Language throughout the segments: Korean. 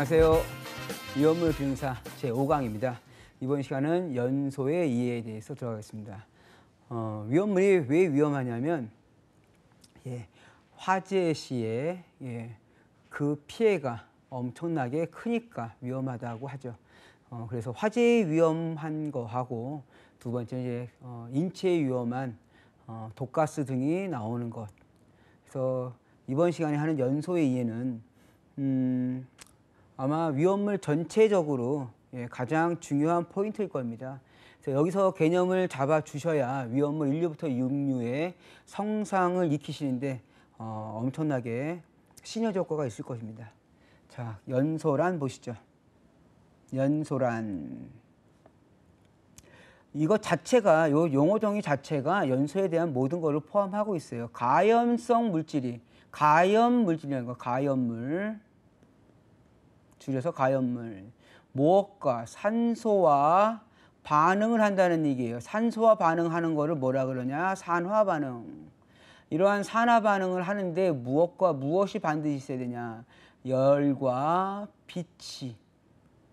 안녕하세요. 위험물 기능사 제5강입니다. 이번 시간은 연소의 이해에 대해서 들어가겠습니다. 위험물이 왜 위험하냐면 화재 시에 그 피해가 엄청나게 크니까 위험하다고 하죠. 그래서 화재에 위험한 거하고 두 번째 이제 인체에 위험한 독가스 등이 나오는 것. 그래서 이번 시간에 하는 연소의 이해는 아마 위험물 전체적으로 가장 중요한 포인트일 겁니다. 그래서 여기서 개념을 잡아 주셔야 위험물 1류부터 6류의 성상을 익히시는데 엄청나게 시너지 효과가 있을 것입니다. 자, 연소란 보시죠. 연소란 이것 자체가 요 용어 정의 자체가 연소에 대한 모든 것을 포함하고 있어요. 가염성 물질이 가염 물질이라는 거, 가염물 줄여서 가염물. 무엇과 산소와 반응을 한다는 얘기예요. 산소와 반응하는 거를 뭐라 그러냐? 산화 반응. 이러한 산화 반응을 하는데 무엇과 무엇이 반드시 있어야 되냐? 열과 빛이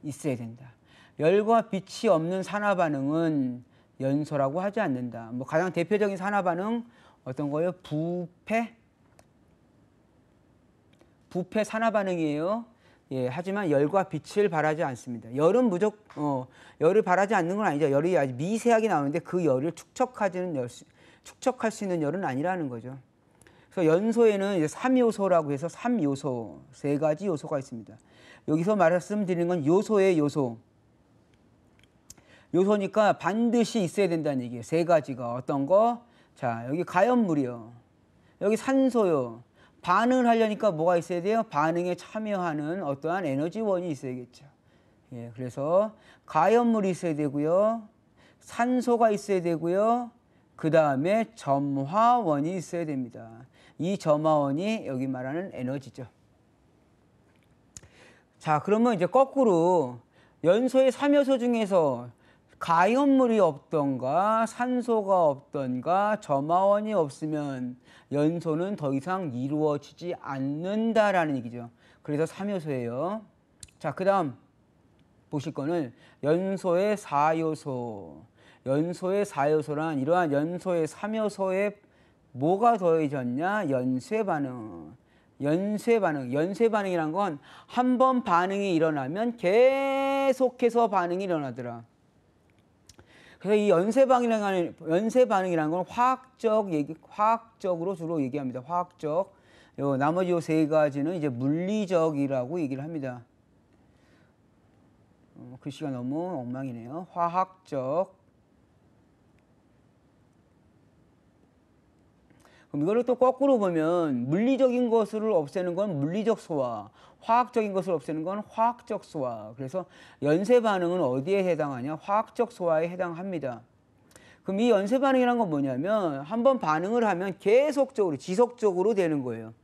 있어야 된다. 열과 빛이 없는 산화 반응은 연소라고 하지 않는다. 뭐 가장 대표적인 산화 반응 어떤 거예요? 부패 산화 반응이에요. 하지만 열과 빛을 발하지 않습니다. 열은 열을 발하지 않는 건 아니죠. 열이 아주 미세하게 나오는데 그 열을 축적할 수 있는 열은 아니라는 거죠. 그래서 연소에는 이제 3요소라고 해서 3요소, 세 가지 요소가 있습니다. 여기서 말씀드리는 건 요소의 요소. 요소니까 반드시 있어야 된다는 얘기예요. 세 가지가 어떤 거? 자, 여기 가염물이요. 여기 산소요. 반응을 하려니까 뭐가 있어야 돼요? 반응에 참여하는 어떠한 에너지원이 있어야겠죠. 그래서 가염물이 있어야 되고요. 산소가 있어야 되고요. 그 다음에 점화원이 있어야 됩니다. 이 점화원이 여기 말하는 에너지죠. 자, 그러면 이제 거꾸로 연소의 3요소 중에서 가염물이 없던가 산소가 없던가 점화원이 없으면 연소는 더 이상 이루어지지 않는다라는 얘기죠. 그래서 3요소예요. 자, 그 다음 보실 거는 연소의 4요소. 연소의 4요소란 이러한 연소의 3요소에 뭐가 더해졌냐? 연쇄 반응. 연쇄 반응이란 건 한 번 반응이 일어나면 계속해서 반응이 일어나더라. 그래서 이 연쇄 반응이라는 건 화학적으로 주로 얘기합니다. 화학적. 나머지 요 세 가지는 이제 물리적이라고 얘기를 합니다. 글씨가 너무 엉망이네요. 화학적. 그럼 이거를 또 거꾸로 보면 물리적인 것을 없애는 건 물리적 소화, 화학적인 것을 없애는 건 화학적 소화. 그래서 연쇄 반응은 어디에 해당하냐? 화학적 소화에 해당합니다. 그럼 이 연쇄 반응이란 건 뭐냐면 한번 반응을 하면 계속적으로 지속적으로 되는 거예요.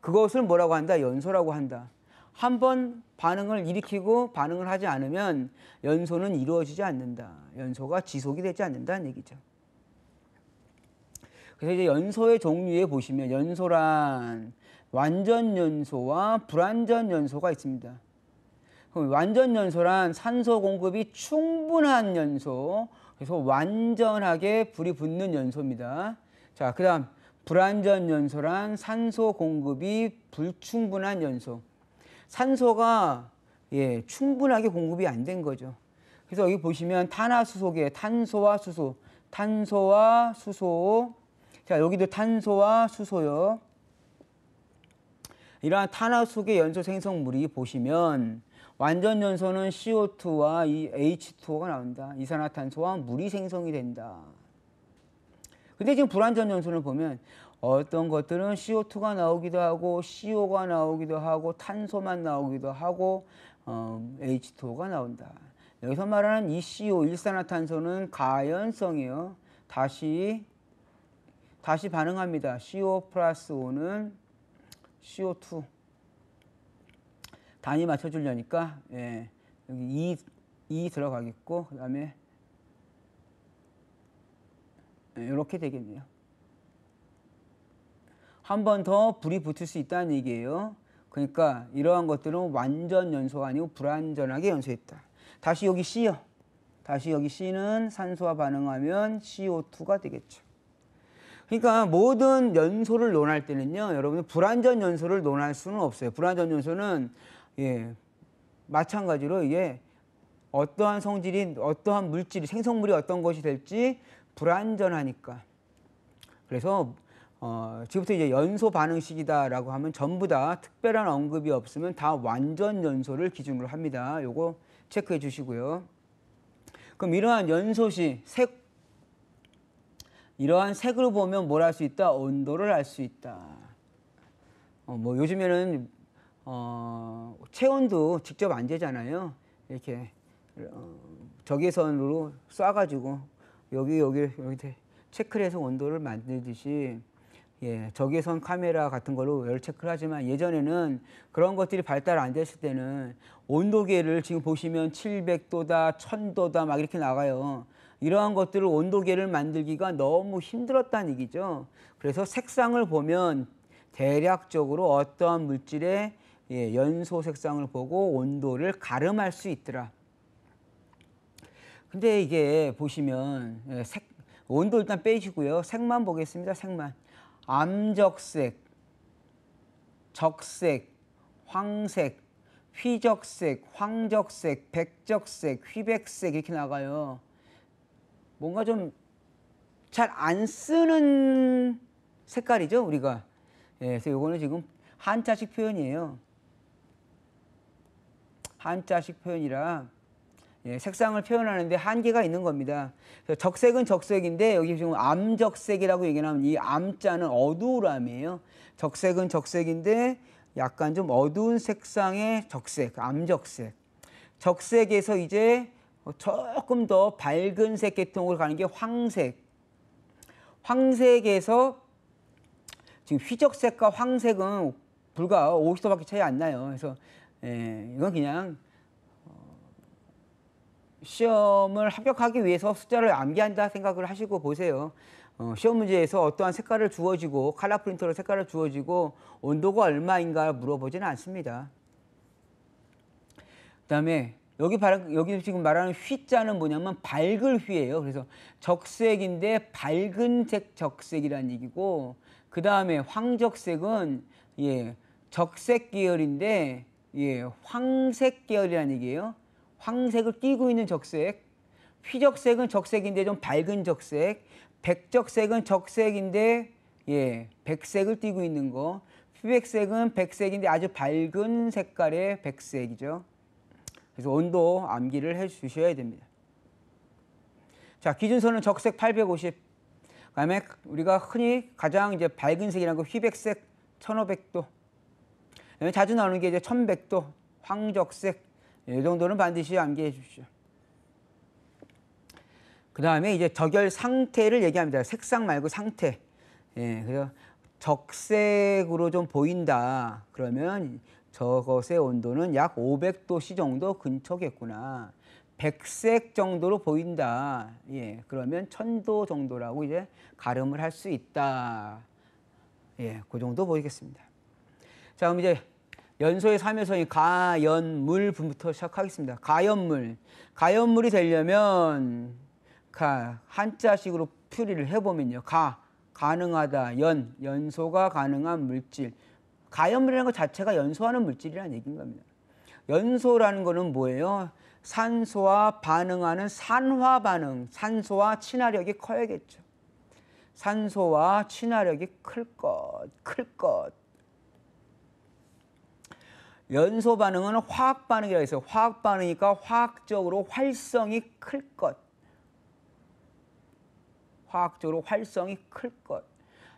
그것을 뭐라고 한다? 연소라고 한다. 한번 반응을 일으키고 반응을 하지 않으면 연소는 이루어지지 않는다. 연소가 지속이 되지 않는다는 얘기죠. 그래서 이제 연소의 종류에 보시면 연소란 완전 연소와 불완전 연소가 있습니다. 그럼 완전 연소란 산소 공급이 충분한 연소, 그래서 완전하게 불이 붙는 연소입니다. 자, 그 다음 불완전 연소란 산소 공급이 불충분한 연소. 산소가 충분하게 공급이 안 된 거죠. 그래서 여기 보시면 탄화수소계 탄소와 수소, 탄소와 수소. 자, 여기도 탄소와 수소요. 이러한 탄화수계 연소 생성물이 보시면 완전 연소는 CO2와 이 H2O가 나온다. 이산화탄소와 물이 생성이 된다. 근데 지금 불완전 연소를 보면 어떤 것들은 CO2가 나오기도 하고 CO가 나오기도 하고 탄소만 나오기도 하고 H2O가 나온다. 여기서 말하는 이 CO, 일산화탄소는 가연성이에요. 다시 반응합니다. CO 플러스 5는 CO2. 단위 맞춰주려니까 여기 2 들어가겠고 그 다음에 이렇게 되겠네요. 한 번 더 불이 붙을 수 있다는 얘기예요. 그러니까 이러한 것들은 완전 연소가 아니고 불완전하게 연소했다. 다시 여기 C요. 다시 여기 C는 산소와 반응하면 CO2가 되겠죠. 그러니까 모든 연소를 논할 때는요, 여러분 불완전 연소를 논할 수는 없어요. 불완전 연소는 마찬가지로 이게 어떠한 성질이 어떠한 물질이 생성물이 어떤 것이 될지 불완전하니까. 그래서 지금부터 이제 연소 반응식이다라고 하면 전부 다 특별한 언급이 없으면 다 완전 연소를 기준으로 합니다. 요거 체크해 주시고요. 그럼 이러한 연소시 이러한 색으로 보면 뭘 할 수 있다? 온도를 알 수 있다. 뭐 요즘에는 체온도 직접 안 재잖아요. 이렇게 적외선으로 쏴가지고 여기 체크를 해서 온도를 만들듯이 적외선 카메라 같은 걸로 열 체크를 하지만 예전에는 그런 것들이 발달 안 됐을 때는 온도계를 지금 보시면 700도다, 1000도다 막 이렇게 나가요. 이러한 것들을 온도계를 만들기가 너무 힘들었다는 얘기죠. 그래서 색상을 보면 대략적으로 어떠한 물질의 연소 색상을 보고 온도를 가름할 수 있더라. 근데 이게 보시면 온도 일단 빼시고요. 색만 보겠습니다. 색만. 암적색, 적색, 황색, 휘적색, 황적색, 백적색, 휘백색 이렇게 나가요. 뭔가 좀 잘 안 쓰는 색깔이죠, 우리가. 그래서 이거는 지금 한자식 표현이에요. 한자식 표현이라 색상을 표현하는데 한계가 있는 겁니다. 적색은 적색인데 여기 지금 암적색이라고 얘기하면 이 암자는 어두우람이에요. 적색은 적색인데 약간 좀 어두운 색상의 적색, 암적색. 적색에서 이제 조금 더 밝은 색 계통으로 가는 게 황색. 황색에서 지금 휘적색과 황색은 불과 50도밖에 차이 안 나요. 그래서 이건 그냥 시험을 합격하기 위해서 숫자를 암기한다 생각을 하시고 보세요. 시험 문제에서 어떠한 색깔을 주어지고 컬러 프린터로 색깔을 주어지고 온도가 얼마인가 물어보지는 않습니다. 그다음에 여기 지금 말하는 휘자는 뭐냐면 밝을 휘예요. 그래서 적색인데 밝은 색 적색이라는 얘기고, 그 다음에 황적색은 적색 계열인데 황색 계열이라는 얘기예요. 황색을 띠고 있는 적색. 휘적색은 적색인데 좀 밝은 적색. 백적색은 적색인데 백색을 띠고 있는 거. 휘백색은 백색인데 아주 밝은 색깔의 백색이죠. 그래서 온도 암기를 해 주셔야 됩니다. 자, 기준선은 적색 850. 그다음에 우리가 흔히 가장 이제 밝은 색이라는 거 휘백색 1500도. 그다음에 자주 나오는 게 이제 1100도 황적색. 이 정도는 반드시 암기해 주십시오. 그다음에 이제 적열 상태를 얘기합니다. 색상 말고 상태. 그래서 적색으로 좀 보인다. 그러면 저것의 온도는 약 500도씨 정도 근처겠구나. 백색 정도로 보인다. 그러면 1000도 정도라고 이제 가름을 할 수 있다. 그 정도 보이겠습니다. 자, 그럼 이제 연소의 3요소인 가연물 분부터 시작하겠습니다. 가연물이 되려면 한자식으로 풀이를 해보면요. 가능하다. 연소가 가능한 물질. 가연물이라는 것 자체가 연소하는 물질이라는 얘기인 겁니다. 연소라는 거는 뭐예요? 산소와 반응하는 산화 반응. 산소와 친화력이 커야겠죠. 산소와 친화력이 클 것. 연소 반응은 화학 반응이라고 했어요. 화학 반응이니까 화학적으로 활성이 클 것. 화학적으로 활성이 클 것.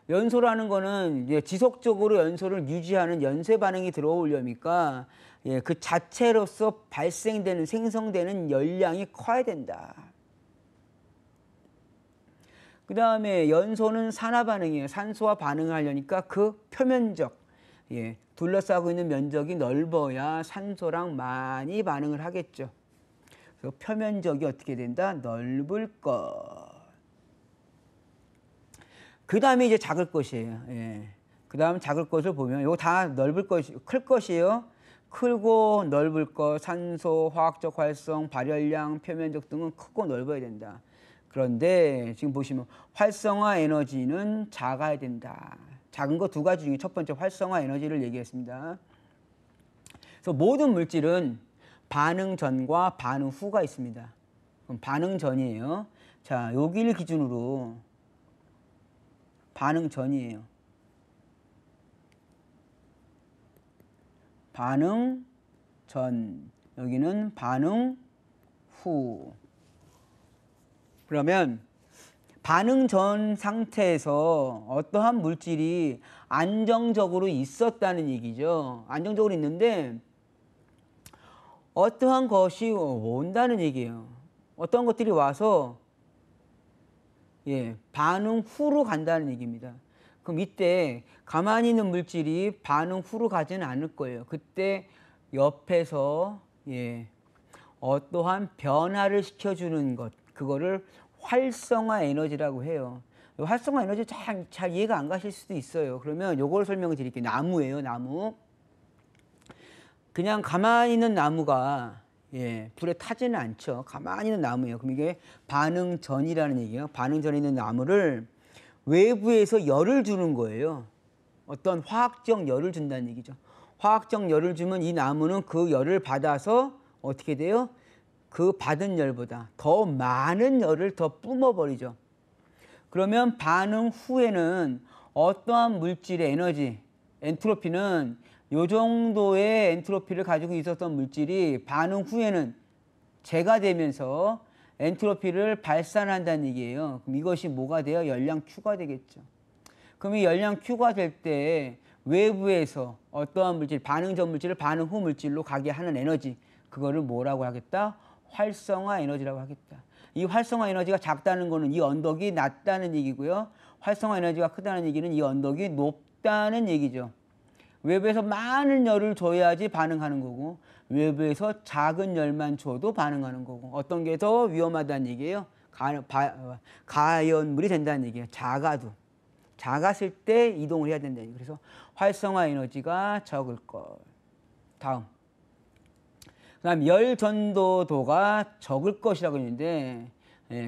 연소라는 거는 이제 지속적으로 연소를 유지하는 연쇄 반응이 들어오려니까 그 자체로서 발생되는 생성되는 열량이 커야 된다. 그 다음에 연소는 산화 반응이에요. 산소와 반응을 하려니까 그 표면적, 둘러싸고 있는 면적이 넓어야 산소랑 많이 반응을 하겠죠. 그래서 표면적이 어떻게 된다? 넓을 것. 그 다음에 이제 작을 것이에요. 그 다음 작을 것을 보면 이거 다 넓을 것이 클 것이에요. 크고 넓을 것, 산소, 화학적 활성, 발열량, 표면적 등은 크고 넓어야 된다. 그런데 지금 보시면 활성화 에너지는 작아야 된다. 작은 거 두 가지 중에 첫 번째 활성화 에너지를 얘기했습니다. 그래서 모든 물질은 반응 전과 반응 후가 있습니다. 그럼 반응 전이에요. 자, 여기를 기준으로 반응 전이에요. 반응 전, 여기는 반응 후. 그러면 반응 전 상태에서 어떠한 물질이 안정적으로 있었다는 얘기죠. 안정적으로 있는데 어떠한 것이 온다는 얘기예요. 어떤 것들이 와서 반응 후로 간다는 얘기입니다. 그럼 이때 가만히 있는 물질이 반응 후로 가지는 않을 거예요. 그때 옆에서 어떠한 변화를 시켜주는 것, 그거를 활성화 에너지라고 해요. 활성화 에너지 잘 이해가 안 가실 수도 있어요. 그러면 요걸 설명을 드릴게요. 나무예요, 나무. 그냥 가만히 있는 나무가 불에 타지는 않죠. 가만히 있는 나무예요. 그럼 이게 반응 전이라는 얘기예요. 반응 전에 있는 나무를 외부에서 열을 주는 거예요. 어떤 화학적 열을 준다는 얘기죠. 화학적 열을 주면 이 나무는 그 열을 받아서 어떻게 돼요? 그 받은 열보다 더 많은 열을 더 뿜어버리죠. 그러면 반응 후에는 어떠한 물질의 에너지, 엔트로피는 이 정도의 엔트로피를 가지고 있었던 물질이 반응 후에는 재가 되면서 엔트로피를 발산한다는 얘기예요. 그럼 이것이 뭐가 돼요? 열량 Q가 되겠죠. 그럼 이 열량 Q가 될 때 외부에서 어떠한 물질, 반응 전 물질을 반응 후 물질로 가게 하는 에너지, 그거를 뭐라고 하겠다? 활성화 에너지라고 하겠다. 이 활성화 에너지가 작다는 거는 이 언덕이 낮다는 얘기고요. 활성화 에너지가 크다는 얘기는 이 언덕이 높다는 얘기죠. 외부에서 많은 열을 줘야지 반응하는 거고 외부에서 작은 열만 줘도 반응하는 거고 어떤 게 더 위험하다는 얘기예요. 가연물이 된다는 얘기예요. 작았을 때 이동을 해야 된다는 얘기예요. 그래서 활성화 에너지가 적을 것. 다음. 그다음 열 전도도가 적을 것이라고 했는데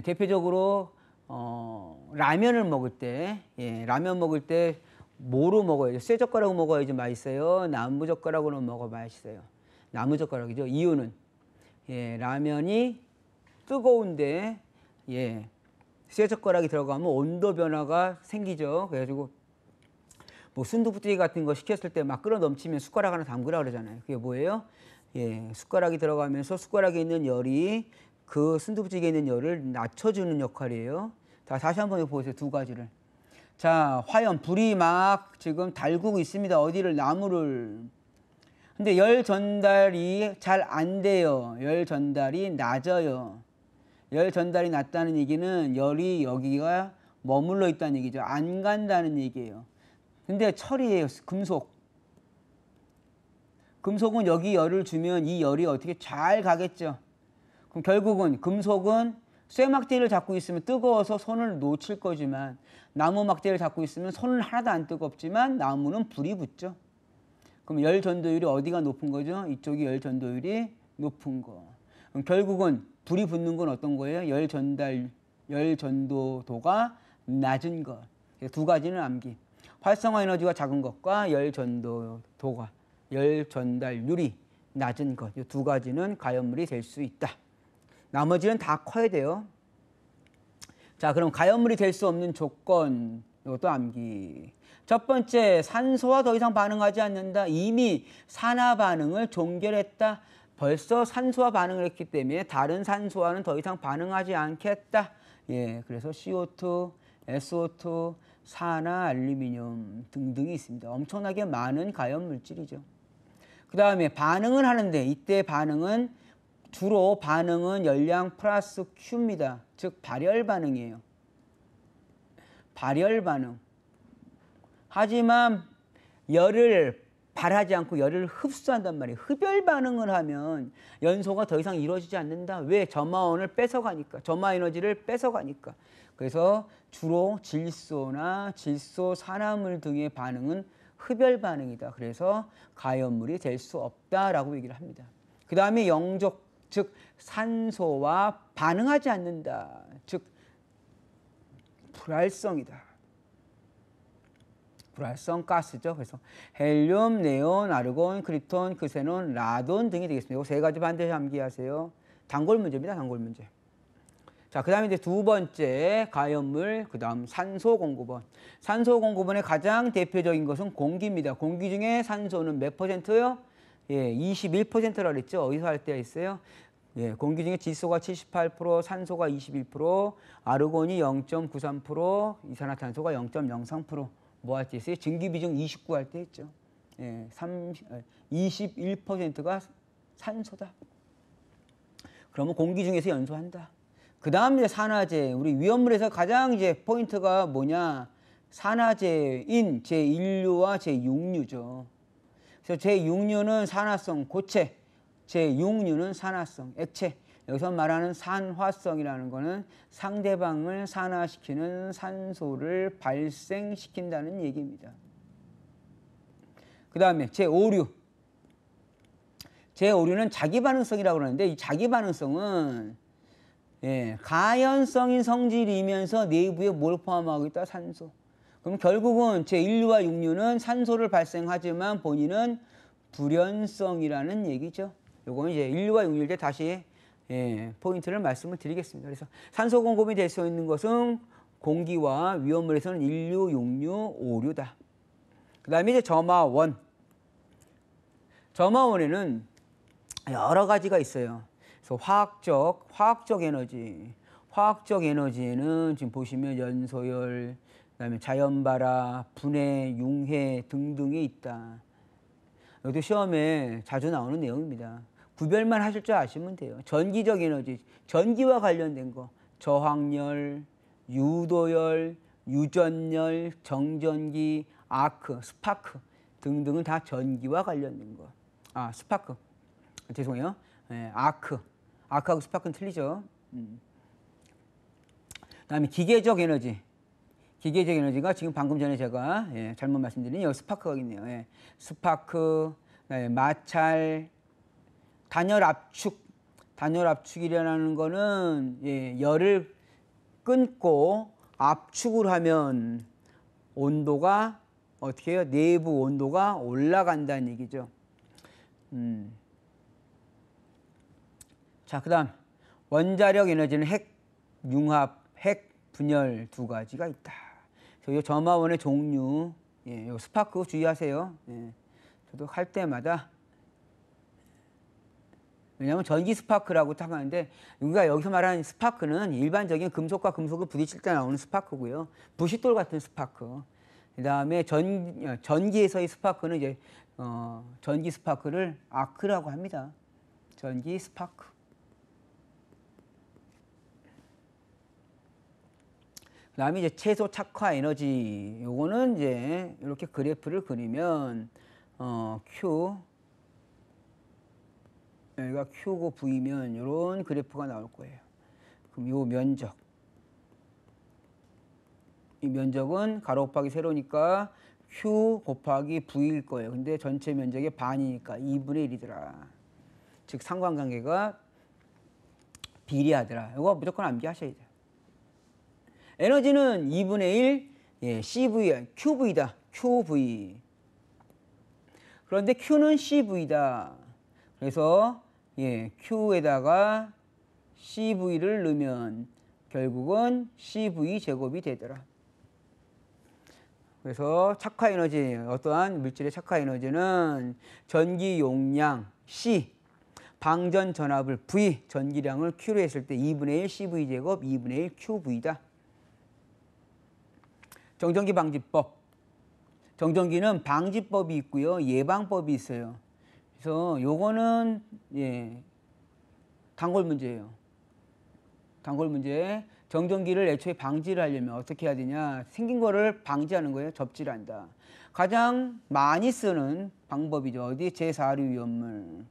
대표적으로 라면을 먹을 때 라면 먹을 때 뭐로 먹어야죠? 쇠젓가락으로 먹어야지 맛있어요? 나무젓가락으로 먹어 맛있어요? 나무젓가락이죠. 이유는 라면이 뜨거운데 쇠젓가락이 들어가면 온도 변화가 생기죠. 그래가지고 뭐 순두부찌개 같은 거 시켰을 때 막 끓어 넘치면 숟가락 하나 담그라 그러잖아요. 그게 뭐예요? 숟가락이 들어가면서 숟가락에 있는 열이 그 순두부찌개에 있는 열을 낮춰주는 역할이에요. 다시 한번 보세요. 두 가지를. 자, 화염, 불이 막 지금 달구고 있습니다. 어디를? 나무를. 근데 열 전달이 잘 안 돼요. 열 전달이 낮아요. 열 전달이 낮다는 얘기는 열이 여기가 머물러 있다는 얘기죠. 안 간다는 얘기예요. 근데 철이에요. 금속. 금속은 여기 열을 주면 이 열이 어떻게 잘 가겠죠. 그럼 결국은 금속은 쇠막대기를 잡고 있으면 뜨거워서 손을 놓칠 거지만 나무 막대기를 잡고 있으면 손은 하나도 안 뜨겁지만 나무는 불이 붙죠. 그럼 열 전도율이 어디가 높은 거죠? 이쪽이 열 전도율이 높은 거. 그럼 결국은 불이 붙는 건 어떤 거예요? 열 전도도가 낮은 것. 두 가지는 암기. 활성화 에너지가 작은 것과 열 전도도가 열 전달률이 낮은 것. 이 두 가지는 가연물이 될 수 있다. 나머지는 다 커야 돼요. 자, 그럼 가연물이 될 수 없는 조건, 이것도 암기. 첫 번째, 산소와 더 이상 반응하지 않는다. 이미 산화 반응을 종결했다. 벌써 산소와 반응을 했기 때문에 다른 산소와는 더 이상 반응하지 않겠다. 그래서 CO2, SO2, 산화, 알루미늄 등등이 있습니다. 엄청나게 많은 가연물질이죠. 그 다음에 반응을 하는데 이때 주로 반응은 열량 플러스 Q입니다. 즉 발열 반응이에요. 발열 반응. 하지만 열을 발하지 않고 열을 흡수한단 말이에요. 흡열 반응을 하면 연소가 더 이상 이루어지지 않는다. 왜? 점화원을 뺏어가니까. 점화 에너지를 뺏어가니까. 그래서 주로 질소나 질소 산화물 등의 반응은 흡열 반응이다. 그래서 가연물이 될 수 없다라고 얘기를 합니다. 그 다음에 영적, 즉 산소와 반응하지 않는다. 즉 불활성이다. 불활성 가스죠. 그래서 헬륨, 네온, 아르곤, 크립톤, 크세논, 라돈 등이 되겠습니다. 이 세 가지 반드시 암기하세요. 단골 문제입니다. 단골 문제. 자, 그 다음에 이제 두 번째 가연물, 그 다음 산소 공급원. 산소 공급원의 가장 대표적인 것은 공기입니다. 공기 중에 산소는 몇 퍼센트요? 예, 21%라 그랬죠. 어디서 할 때가 있어요? 예, 공기 중에 질소가 78%, 산소가 21%, 아르곤이 0.93%, 이산화탄소가 0.03%. 뭐 할 때 있어요? 증기 비중 29 할 때 했죠. 예, 21%가 산소다. 그러면 공기 중에서 연소한다. 그 다음 이제 산화제. 우리 위험물에서 가장 이제 포인트가 뭐냐? 산화제인 제1류와 제6류죠. 그래서 제6류는 산화성 고체, 제6류는 산화성 액체. 여기서 말하는 산화성이라는 거는 상대방을 산화시키는 산소를 발생시킨다는 얘기입니다. 그 다음에 제5류. 제5류는 자기반응성이라고 그러는데 이 자기반응성은 예, 가연성인 성질이면서 내부에 뭘 포함하고 있다? 산소. 그럼 결국은 제1류와 6류는 산소를 발생하지만 본인은 불연성이라는 얘기죠. 요거는 이제 1류와 6류일 때 다시 예, 포인트를 말씀을 드리겠습니다. 그래서 산소 공급이 될 수 있는 것은 공기와 위험물에서는 1류, 6류, 5류다. 그 다음에 이제 점화원. 점화원에는 여러 가지가 있어요. 그래서 화학적 에너지. 화학적 에너지에는 지금 보시면 연소열, 그다음에 자연발화, 분해, 융해 등등이 있다. 이것도 시험에 자주 나오는 내용입니다. 구별만 하실 줄 아시면 돼요. 전기적 에너지, 전기와 관련된 거, 저항열, 유도열, 유전열, 정전기, 아크, 스파크 등등은 다 전기와 관련된 거. 아, 스파크. 죄송해요. 네, 아크하고 스파크는 틀리죠. 그다음에 기계적 에너지. 기계적 에너지가 지금 방금 전에 제가 예, 잘못 말씀드린 여기 스파크가 있네요. 예, 스파크, 마찰, 단열 압축. 단열 압축이라는 거는 예, 열을 끊고 압축을 하면 온도가 어떻게 해요? 내부 온도가 올라간다는 얘기죠. 자, 그 다음 원자력 에너지는 핵 융합, 핵 분열 두 가지가 있다. 그래서 이 점화원의 종류, 예, 요 스파크 주의하세요. 예, 저도 할 때마다 왜냐하면 전기 스파크라고 딱 하는데 우리가 여기서 말하는 스파크는 일반적인 금속과 금속을 부딪힐 때 나오는 스파크고요. 부싯돌 같은 스파크. 그 다음에 전기에서의 스파크는 이제 전기 스파크를 아크라고 합니다. 전기 스파크. 그 다음에 이제 최소 착화 에너지. 요거는 이제 이렇게 그래프를 그리면 Q 여기가 Q고 V면 이런 그래프가 나올 거예요. 그럼 요 면적. 이 면적은 가로 곱하기 세로니까 Q 곱하기 V일 거예요. 근데 전체 면적의 반이니까 2분의 1이더라. 즉 상관관계가 비례하더라. 이거 무조건 암기하셔야 돼요. 에너지는 2분의 1 예, CV, QV다. QV. 그런데 Q는 CV다. 그래서 예, Q에다가 CV를 넣으면 결국은 CV 제곱이 되더라. 그래서 착화 에너지, 어떠한 물질의 착화 에너지는 전기 용량 C, 방전 전압을 V, 전기량을 Q로 했을 때 2분의 1 CV 제곱, 2분의 1 QV다. 정전기 방지법. 정전기는 방지법이 있고요. 예방법이 있어요. 그래서 요거는 예, 단골 문제예요. 단골 문제. 정전기를 애초에 방지를 하려면 어떻게 해야 되냐? 생긴 거를 방지하는 거예요. 접지를 한다. 가장 많이 쓰는 방법이죠. 어디? 제4류 위험물.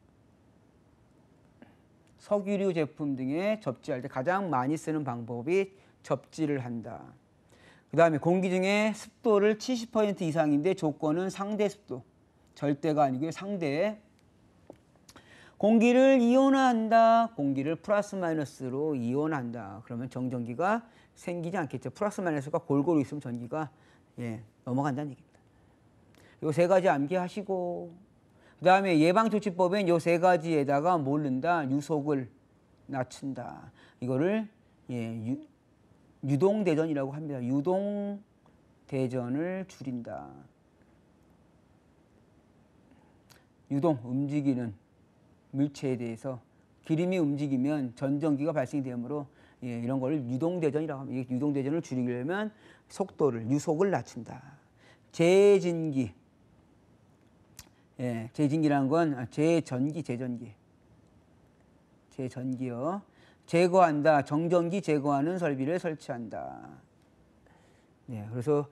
석유류 제품 등에 접지할 때 가장 많이 쓰는 방법이 접지를 한다. 그 다음에 공기 중에 습도를 70% 이상인데 조건은 상대 습도. 절대가 아니고요. 상대. 공기를 이온화한다. 공기를 플러스 마이너스로 이온한다. 그러면 정전기가 생기지 않겠죠. 플러스 마이너스가 골고루 있으면 전기가 넘어간다는 얘기입니다. 요 세 가지 암기하시고, 그 다음에 예방조치법엔 요 세 가지에다가 뭘 넣는다? 유속을 낮춘다. 이거를 유동대전이라고 합니다. 유동대전을 줄인다. 유동, 움직이는 물체에 대해서 기름이 움직이면 전전기가 발생이 되므로 이런 걸 유동대전이라고 합니다. 이 유동대전을 줄이려면 속도를, 유속을 낮춘다. 재진기. 재진기라는 건 재전기요. 제거한다. 정전기 제거하는 설비를 설치한다. 그래서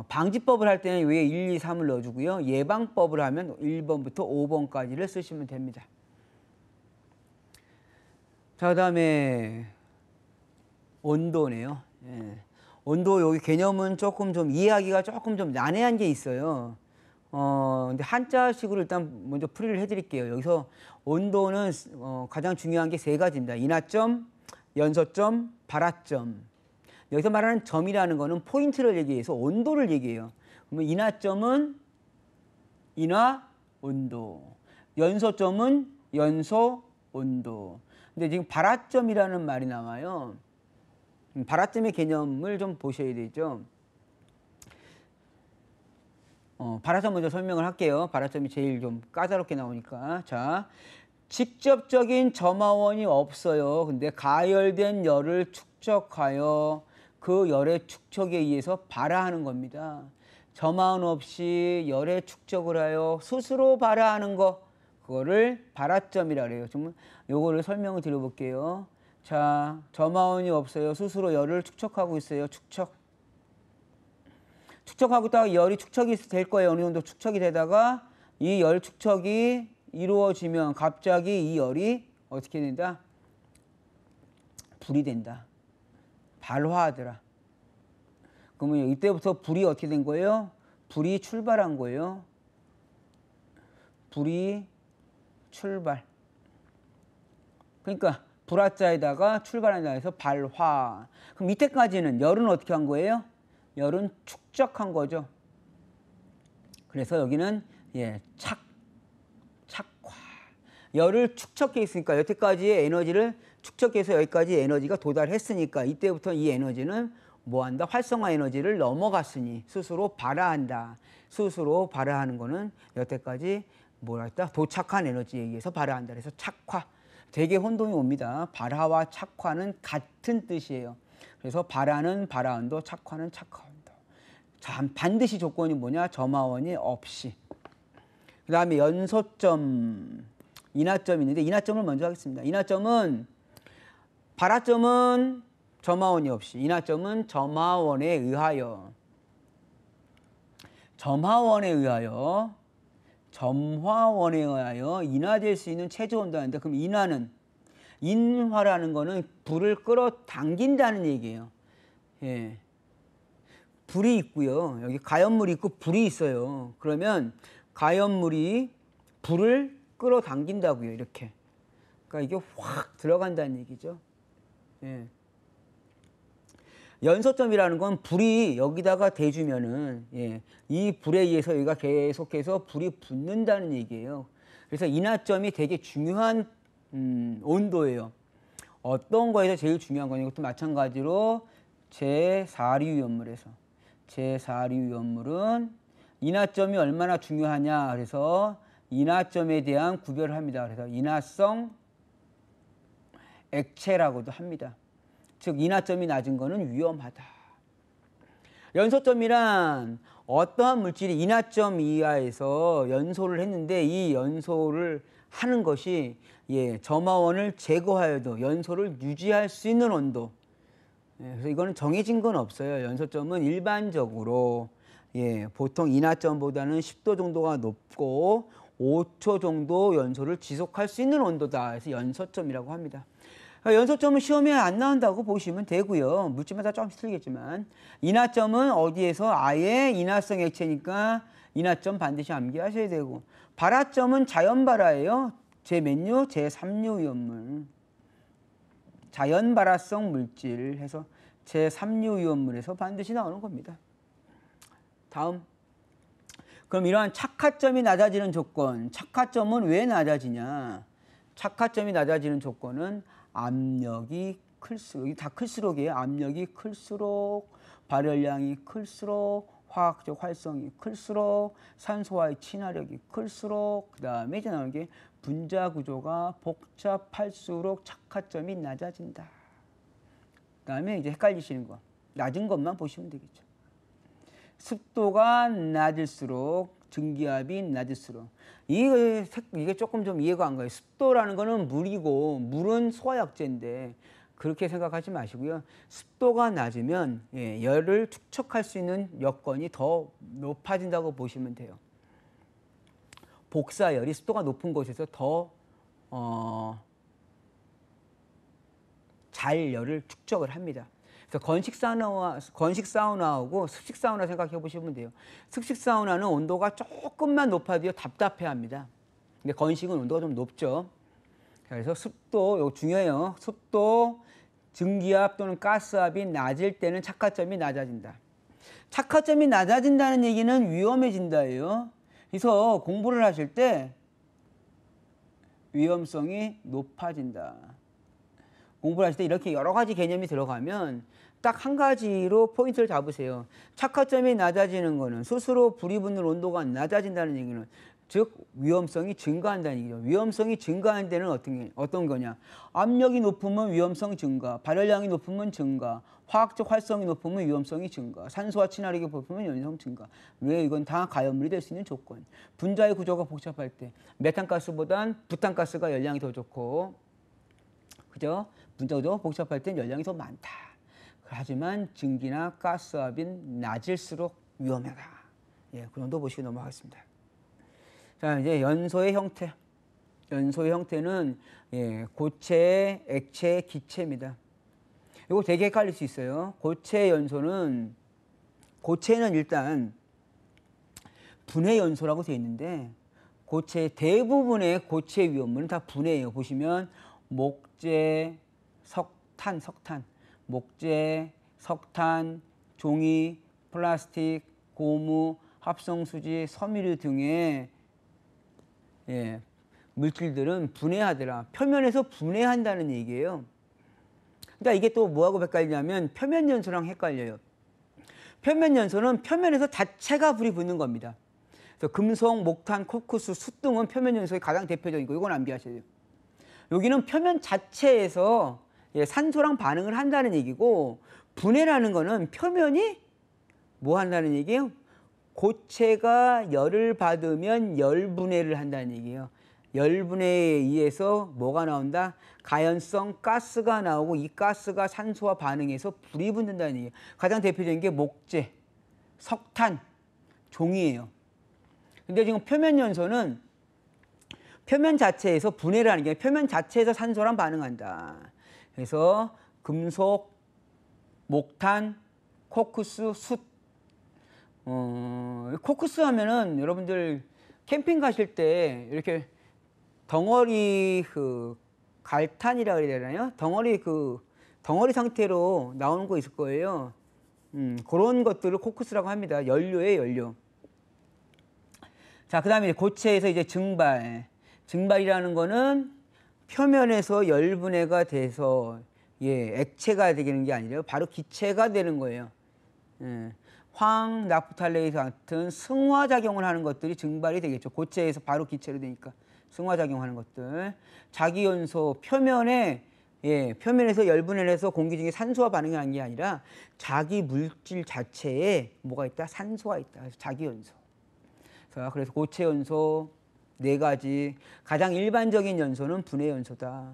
방지법을 할 때는 왜 1, 2, 3을 넣어주고요. 예방법을 하면 1번부터 5번까지를 쓰시면 됩니다. 자, 그 다음에 온도네요. 온도 여기 개념은 조금 좀 이해하기가 조금 좀 난해한 게 있어요. 근데 한자식으로 일단 먼저 풀이를 해드릴게요. 여기서 온도는 가장 중요한 게 세 가지입니다. 인하점, 연소점, 발화점. 여기서 말하는 점이라는 거는 포인트를 얘기해서 온도를 얘기해요. 그러면 인하점은 인하 온도, 연소점은 연소 온도. 근데 지금 발화점이라는 말이 나와요. 발화점의 개념을 좀 보셔야 되죠. 발화점 먼저 설명을 할게요. 발화점이 제일 좀 까다롭게 나오니까. 자, 직접적인 점화원이 없어요. 근데 가열된 열을 축적하여 그 열의 축적에 의해서 발화하는 겁니다. 점화원 없이 열의 축적을 하여 스스로 발화하는 거, 그거를 발화점이라 그래요. 좀 요거를 설명을 드려볼게요. 자, 점화원이 없어요. 스스로 열을 축적하고 있어요. 축적하고 있다가 열이 축적이 될 거예요. 어느 정도 축적이 되다가 이 열 축적이 이루어지면 갑자기 이 열이 어떻게 된다? 불이 된다. 발화하더라. 그러면 이때부터 불이 어떻게 된 거예요? 불이 출발한 거예요. 불이 출발. 그러니까 불화자에다가 출발한다 해서 발화. 그럼 밑에까지는 열은 어떻게 한 거예요? 열은 축적한 거죠. 그래서 여기는 착화. 열을 축적해 있으니까 여태까지의 에너지를 축적해서 여기까지 에너지가 도달했으니까 이때부터 이 에너지는 뭐한다? 활성화 에너지를 넘어갔으니 스스로 발화한다. 스스로 발화하는 거는 여태까지 뭐랄까? 도착한 에너지에 의해서 발화한다. 그래서 착화. 되게 혼동이 옵니다. 발화와 착화는 같은 뜻이에요. 그래서 발화는 발화온도, 착화는 착화온도. 자, 반드시 조건이 뭐냐? 점화원이 없이. 그 다음에 연소점, 인하점이 있는데 인하점을 먼저 하겠습니다. 인하점은 발화점은 점화원이 없이, 인하점은 점화원에 의하여 인하될 수 있는 최저 온도인데, 그럼 인화라는 거는 불을 끌어당긴다는 얘기예요. 불이 있고요. 여기 가연물이 있고 불이 있어요. 그러면 가연물이 불을 끌어당긴다고요. 이렇게. 그러니까 이게 확 들어간다는 얘기죠. 연소점이라는 건 불이 여기다가 대주면은 이 불에 의해서 여기가 계속해서 불이 붙는다는 얘기예요. 그래서 인하점이 되게 중요한 온도예요. 어떤 거에서 제일 중요한 거냐? 이것도 마찬가지로 제4류 연물에서 제4류 연물은 인하점이 얼마나 중요하냐? 그래서 인하점에 대한 구별을 합니다. 그래서 인화성 액체라고도 합니다. 즉 인하점이 낮은 거는 위험하다. 연소점이란 어떠한 물질이 인하점 이하에서 연소를 했는데 이 연소를 하는 것이 점화원을 제거하여도 연소를 유지할 수 있는 온도, 그래서 이거는 정해진 건 없어요. 연소점은 일반적으로 보통 인하점보다는 10도 정도가 높고 5초 정도 연소를 지속할 수 있는 온도다. 그래서 연소점이라고 합니다. 연소점은 시험에 안 나온다고 보시면 되고요. 물질마다 조금씩 틀리겠지만 인하점은 어디에서 아예 인화성 액체니까 인하점 반드시 암기하셔야 되고, 발화점은 자연발화예요. 제 몇 류? 제3류 위험물. 자연발화성 물질 해서 제3류 위험물에서 반드시 나오는 겁니다. 다음. 그럼 이러한 착화점이 낮아지는 조건, 착화점은 왜 낮아지냐? 착화점이 낮아지는 조건은 압력이 클수록, 이게 다 클수록이에요. 압력이 클수록, 발열량이 클수록, 화학적 활성이 클수록, 산소와의 친화력이 클수록, 그 다음에 이제 나오는 게 분자 구조가 복잡할수록 착화점이 낮아진다. 그 다음에 이제 헷갈리시는 거, 낮은 것만 보시면 되겠죠. 습도가 낮을수록, 증기압이 낮을수록. 이게 조금 좀 이해가 안 가요. 습도라는 거는 물이고, 물은 소화약제인데 그렇게 생각하지 마시고요. 습도가 낮으면 열을 축적할 수 있는 여건이 더 높아진다고 보시면 돼요. 복사열이 습도가 높은 곳에서 더 잘 열을 축적을 합니다. 그래서 건식 사우나하고 습식 사우나 생각해 보시면 돼요. 습식 사우나는 온도가 조금만 높아도 답답해합니다. 근데 건식은 온도가 좀 높죠. 그래서 습도, 이거 중요해요. 습도, 증기압 또는 가스압이 낮을 때는 착화점이 낮아진다. 착화점이 낮아진다는 얘기는 위험해진다예요. 그래서 공부를 하실 때 위험성이 높아진다. 공부를 하실 때 이렇게 여러 가지 개념이 들어가면 딱 한 가지로 포인트를 잡으세요. 착화점이 낮아지는 거는 스스로 불이 붙는 온도가 낮아진다는 얘기는, 즉 위험성이 증가한다는 얘기죠. 위험성이 증가하는 데는 어떤 거냐? 압력이 높으면 위험성 증가, 발열량이 높으면 증가, 화학적 활성이 높으면 위험성이 증가, 산소와 친화력이 높으면 위험성 증가. 왜? 이건 다 가연물이 될 수 있는 조건. 분자의 구조가 복잡할 때 메탄가스보단 부탄가스가 열량이 더 좋고, 그죠? 분자 구조가 복잡할 땐 열량이 더 많다. 하지만 증기나 가스압은 낮을수록 위험하다. 그 정도 보시고 넘어가겠습니다. 자, 이제 연소의 형태. 연소의 형태는 고체, 액체, 기체입니다. 이거 되게 헷갈릴 수 있어요. 고체 연소는, 고체는 일단 분해 연소라고 되어 있는데, 고체 대부분의 고체 위험물은 다 분해예요. 보시면 목재, 석탄, 목재, 석탄, 종이, 플라스틱, 고무, 합성수지, 섬유류 등의 물질들은 분해하더라. 표면에서 분해한다는 얘기예요. 그러니까 이게 또 뭐하고 헷갈리냐면 표면 연소랑 헷갈려요. 표면 연소는 표면에서 자체가 불이 붙는 겁니다. 그래서 금속, 목탄, 코크스, 숯 등은 표면 연소의 가장 대표적인 거. 이건 암기하셔야 돼요. 여기는 표면 자체에서 산소랑 반응을 한다는 얘기고, 분해라는 거는 표면이 뭐 한다는 얘기예요? 고체가 열을 받으면 열분해를 한다는 얘기예요. 열분해에 의해서 뭐가 나온다? 가연성 가스가 나오고, 이 가스가 산소와 반응해서 불이 붙는다는 얘기예요. 가장 대표적인 게 목재, 석탄, 종이에요. 근데 지금 표면 연소는 표면 자체에서 분해를 하는 게 표면 자체에서 산소랑 반응한다. 그래서 금속, 목탄, 코크스, 숯. 코크스 하면은 여러분들 캠핑 가실 때 이렇게 덩어리 갈탄이라 그래야 되나요? 덩어리 상태로 나오는 거 있을 거예요. 그런 것들을 코크스라고 합니다. 연료예요, 연료. 자, 그 다음에 고체에서 이제 증발. 증발이라는 거는 표면에서 열분해가 돼서 액체가 되는 게 아니라 바로 기체가 되는 거예요. 황, 나프탈레이트 같은 승화작용을 하는 것들이 증발이 되겠죠. 고체에서 바로 기체로 되니까 승화작용하는 것들. 자기연소, 표면에서 열분해를 해서 공기 중에 산소와 반응하는 게 아니라 자기 물질 자체에 뭐가 있다? 산소가 있다. 그래서 자기연소. 그래서 고체 연소 4가지. 가장 일반적인 연소는 분해 연소다.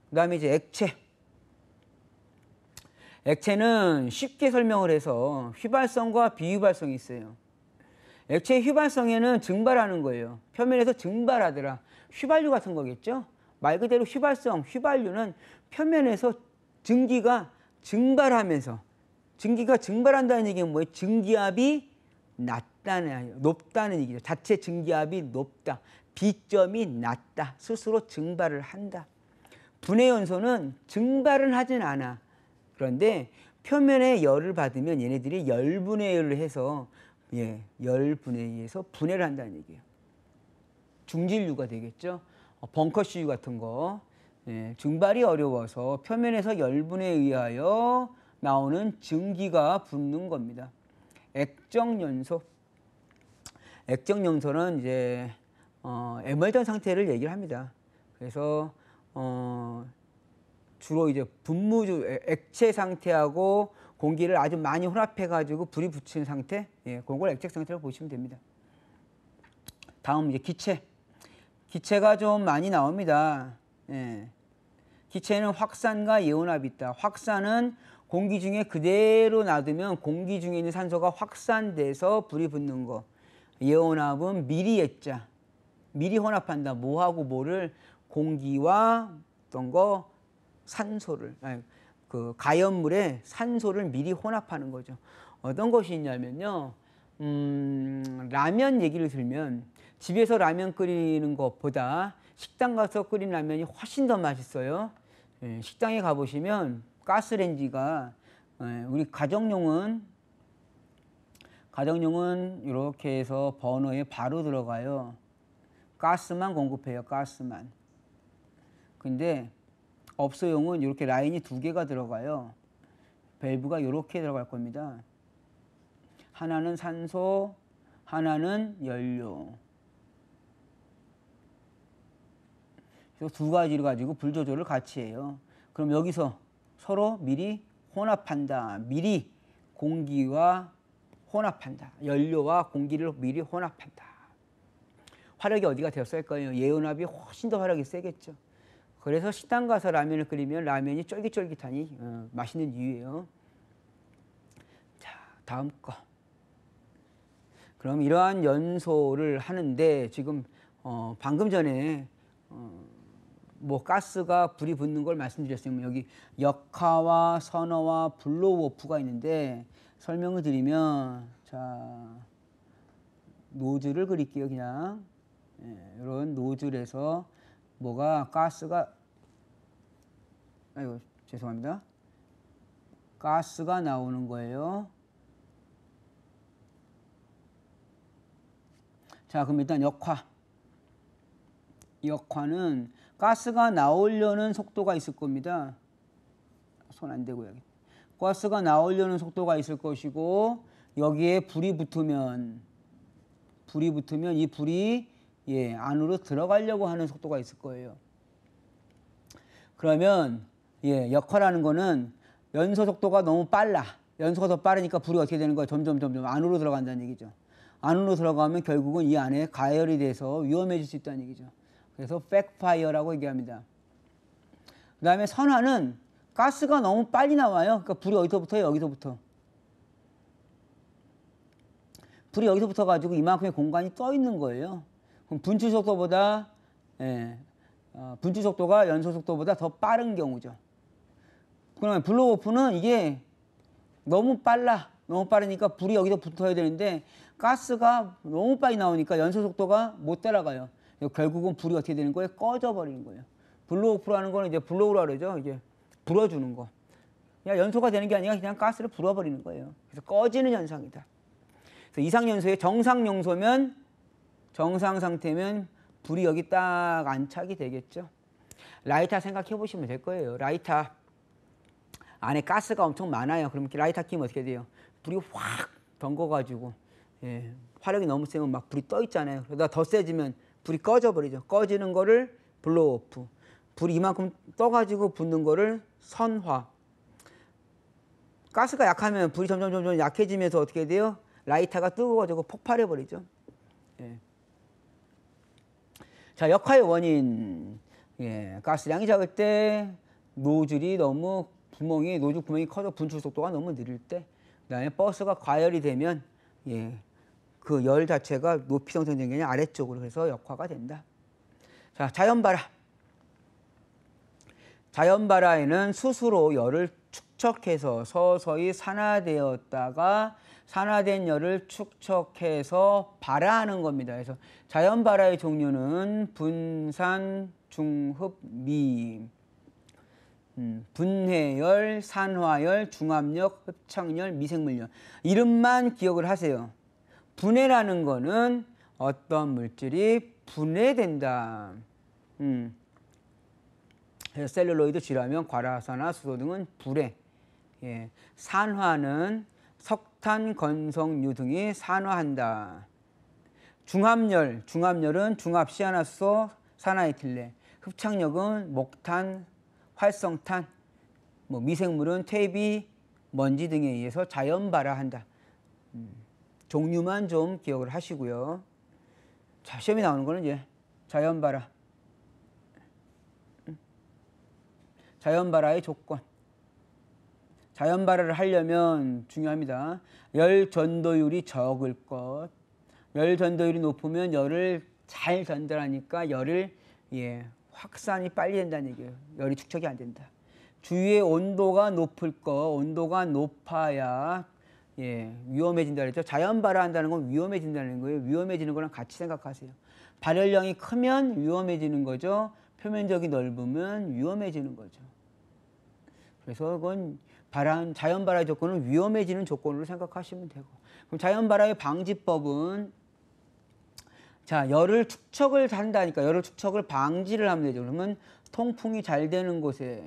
그 다음에 이제 액체. 액체는 쉽게 설명을 해서 휘발성과 비휘발성이 있어요. 액체의 휘발성에는 증발하는 거예요. 표면에서 증발하더라. 휘발유 같은 거겠죠? 말 그대로 휘발성, 휘발유는 표면에서 증기가 증발하면서, 증기가 증발한다는 얘기는 뭐예요? 증기압이 높다는 얘기죠. 자체 증기압이 높다. B점이 낮다. 스스로 증발을 한다. 분해 연소는 증발은 하진 않아. 그런데 표면에 열을 받으면 얘네들이 열분해를 해서 열분해에 의해서 분해를 한다는 얘기예요. 중질유가 되겠죠. 벙커CU 같은 거. 증발이 어려워서 표면에서 열분해에 의하여 나오는 증기가 붙는 겁니다. 액정연소. 액정연소는 이제 에멀전 상태를 얘기를 합니다. 그래서 주로 이제 분무주 액체 상태하고 공기를 아주 많이 혼합해 가지고 불이 붙은 상태, 그런 걸 액체 상태로 보시면 됩니다. 다음 이제 기체. 기체가 좀 많이 나옵니다. 기체는 확산과 예온합이 있다. 확산은 공기 중에 그대로 놔두면 공기 중에 있는 산소가 확산돼서 불이 붙는 거. 예온합은 미리 액자. 미리 혼합한다. 뭐하고 뭐를, 공기와 어떤 거, 산소를, 그 가연물에 산소를 미리 혼합하는 거죠. 어떤 것이 있냐면요. 라면 얘기를 들면 집에서 라면 끓이는 것보다 식당 가서 끓인 라면이 훨씬 더 맛있어요. 식당에 가보시면 가스레인지가, 우리 가정용은 이렇게 해서 버너에 바로 들어가요. 가스만 공급해요. 가스만. 근데 업소용은 이렇게 라인이 2개가 들어가요. 밸브가 이렇게 들어갈 겁니다. 하나는 산소, 하나는 연료. 그래서 2가지를 가지고 불 조절을 같이 해요. 그럼 여기서 서로 미리 혼합한다. 미리 공기와 혼합한다. 연료와 공기를 미리 혼합한다. 화력이 어디가 더 셀 거예요? 예온합이 훨씬 더 화력이 세겠죠. 그래서 식당 가서 라면을 끓이면 라면이 쫄깃쫄깃하니 맛있는 이유예요. 자, 다음 거. 그럼 이러한 연소를 하는데 지금 방금 전에 뭐 가스가 불이 붙는 걸 말씀드렸어요. 여기 역화와 선어와 블로우오프가 있는데 설명을 드리면, 자, 노즐을 그릴게요. 그냥 이런 노즐에서 뭐가 가스가, 아이고 죄송합니다. 가스가 나오는 거예요. 자, 그럼 일단 역화는 가스가 나오려는 속도가 있을 겁니다. 손 안 대고 여기. 가스가 나오려는 속도가 있을 것이고, 여기에 불이 붙으면 이 불이 안으로 들어가려고 하는 속도가 있을 거예요. 그러면 역화라는 거는 연소 속도가 너무 빨라. 연소가 더 빠르니까 불이 어떻게 되는 거야? 점점 안으로 들어간다는 얘기죠. 안으로 들어가면 결국은 이 안에 가열이 돼서 위험해질 수 있다는 얘기죠. 그래서 백파이어라고 얘기합니다. 그 다음에 선화는 가스가 너무 빨리 나와요. 그러니까 불이 어디서 붙어요? 여기서부터. 불이 여기서 붙어가지고 이만큼의 공간이 떠 있는 거예요. 그럼 분출 속도가 연소 속도보다 더 빠른 경우죠. 그러면 블로우오프는 이게 너무 빠르니까 불이 여기서 붙어야 되는데 가스가 너무 빨리 나오니까 연소 속도가 못 따라가요. 결국은 불이 어떻게 되는 거예요? 꺼져버리는 거예요. 블로우오프라는 거는 이제 블로우라 그러죠. 이제 불어주는 거. 그냥 연소가 되는 게 아니라 그냥 가스를 불어버리는 거예요. 그래서 꺼지는 현상이다. 그래서 이상연소의 정상연소면, 정상 상태면 불이 여기 딱 안착이 되겠죠. 라이터 생각해 보시면 될 거예요. 라이터 안에 가스가 엄청 많아요. 그럼 라이터 키면 어떻게 돼요? 불이 확 덩궈가지고, 화력이 너무 세면 막 불이 떠 있잖아요. 그러다 더 세지면 불이 꺼져버리죠. 꺼지는 거를 블로우오프. 불이 이만큼 떠가지고 붙는 거를 선화. 가스가 약하면 불이 점점 약해지면서 어떻게 돼요? 라이터가 뜨거워지고 폭발해버리죠. 자, 역화의 원인. 가스량이 작을 때 노즐이 너무 구멍이 노즐 구멍이 커서 분출 속도가 너무 느릴 때, 그다음에 버스가 과열이 되면 예, 그 열 자체가 높이 형성되는 게 아니라 아래쪽으로 해서 역화가 된다. 자, 자연발화. 자연발화에는 스스로 열을 축적해서 서서히 산화되었다가 산화된 열을 축적해서 발화하는 겁니다. 그래서 자연발화의 종류는 분산, 중흡, 미임. 분해열, 산화열, 중압력, 흡착열, 미생물열. 이름만 기억을 하세요. 분해라는 거는 어떤 물질이 분해된다. 그래서 셀룰로이드 질화면, 과라산화, 수소 등은 불해. 예. 산화는 석탄, 건성류 등이 산화한다. 중압열은 중압 시아나수소, 산화에틸렌. 흡착력은 목탄, 활성탄, 미생물은 퇴비, 먼지 등에 의해서 자연 발화한다. 종류만 좀 기억을 하시고요. 자, 시험에 나오는 거는 이제 자연 발화. 자연 발화의 조건. 자연 발화를 하려면 중요합니다. 열 전도율이 적을 것. 열 전도율이 높으면 열을 잘 전달하니까 열을 확산이 빨리 된다는 얘기예요. 열이 축적이 안 된다. 주위의 온도가 높을 거, 온도가 높아야 위험해진다 그랬죠. 자연 발화한다는 건 위험해진다는 거예요. 위험해지는 거랑 같이 생각하세요. 발열량이 크면 위험해지는 거죠. 표면적이 넓으면 위험해지는 거죠. 그래서 그건 자연 발화의 조건은 위험해지는 조건으로 생각하시면 되고. 그럼 자연 발화의 방지법은 자, 열을 축적을 한다니까 열을 축적을 방지를 하면 되죠. 그러면 통풍이 잘 되는 곳에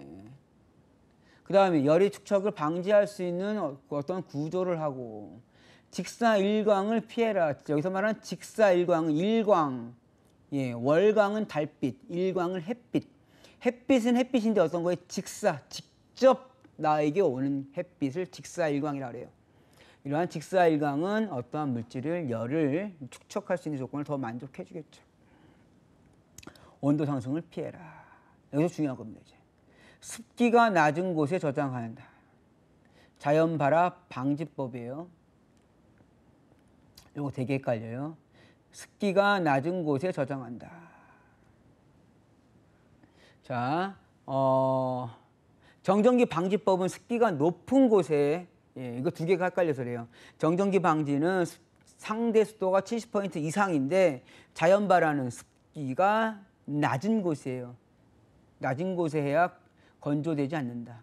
그 다음에 열의 축적을 방지할 수 있는 어떤 구조를 하고 직사일광을 피해라. 여기서 말하는 직사일광은 일광, 월광은 달빛, 일광은 햇빛. 햇빛은 햇빛인데 어떤 거에 직접 나에게 오는 햇빛을 직사일광이라고 해요. 이러한 직사일광은 어떠한 물질을 열을 축적할 수 있는 조건을 더 만족해 주겠죠. 온도 상승을 피해라. 여기서 중요한 겁니다. 이제. 습기가 낮은 곳에 저장한다. 자연 발화 방지법이에요. 이거 되게 헷갈려요. 습기가 낮은 곳에 저장한다. 자, 정전기 방지법은 습기가 높은 곳에 이거 두 개가 헷갈려서 그래요. 정전기 방지는 상대 습도가 70% 이상인데 자연 발화는 습기가 낮은 곳이에요. 낮은 곳에 해야 건조되지 않는다.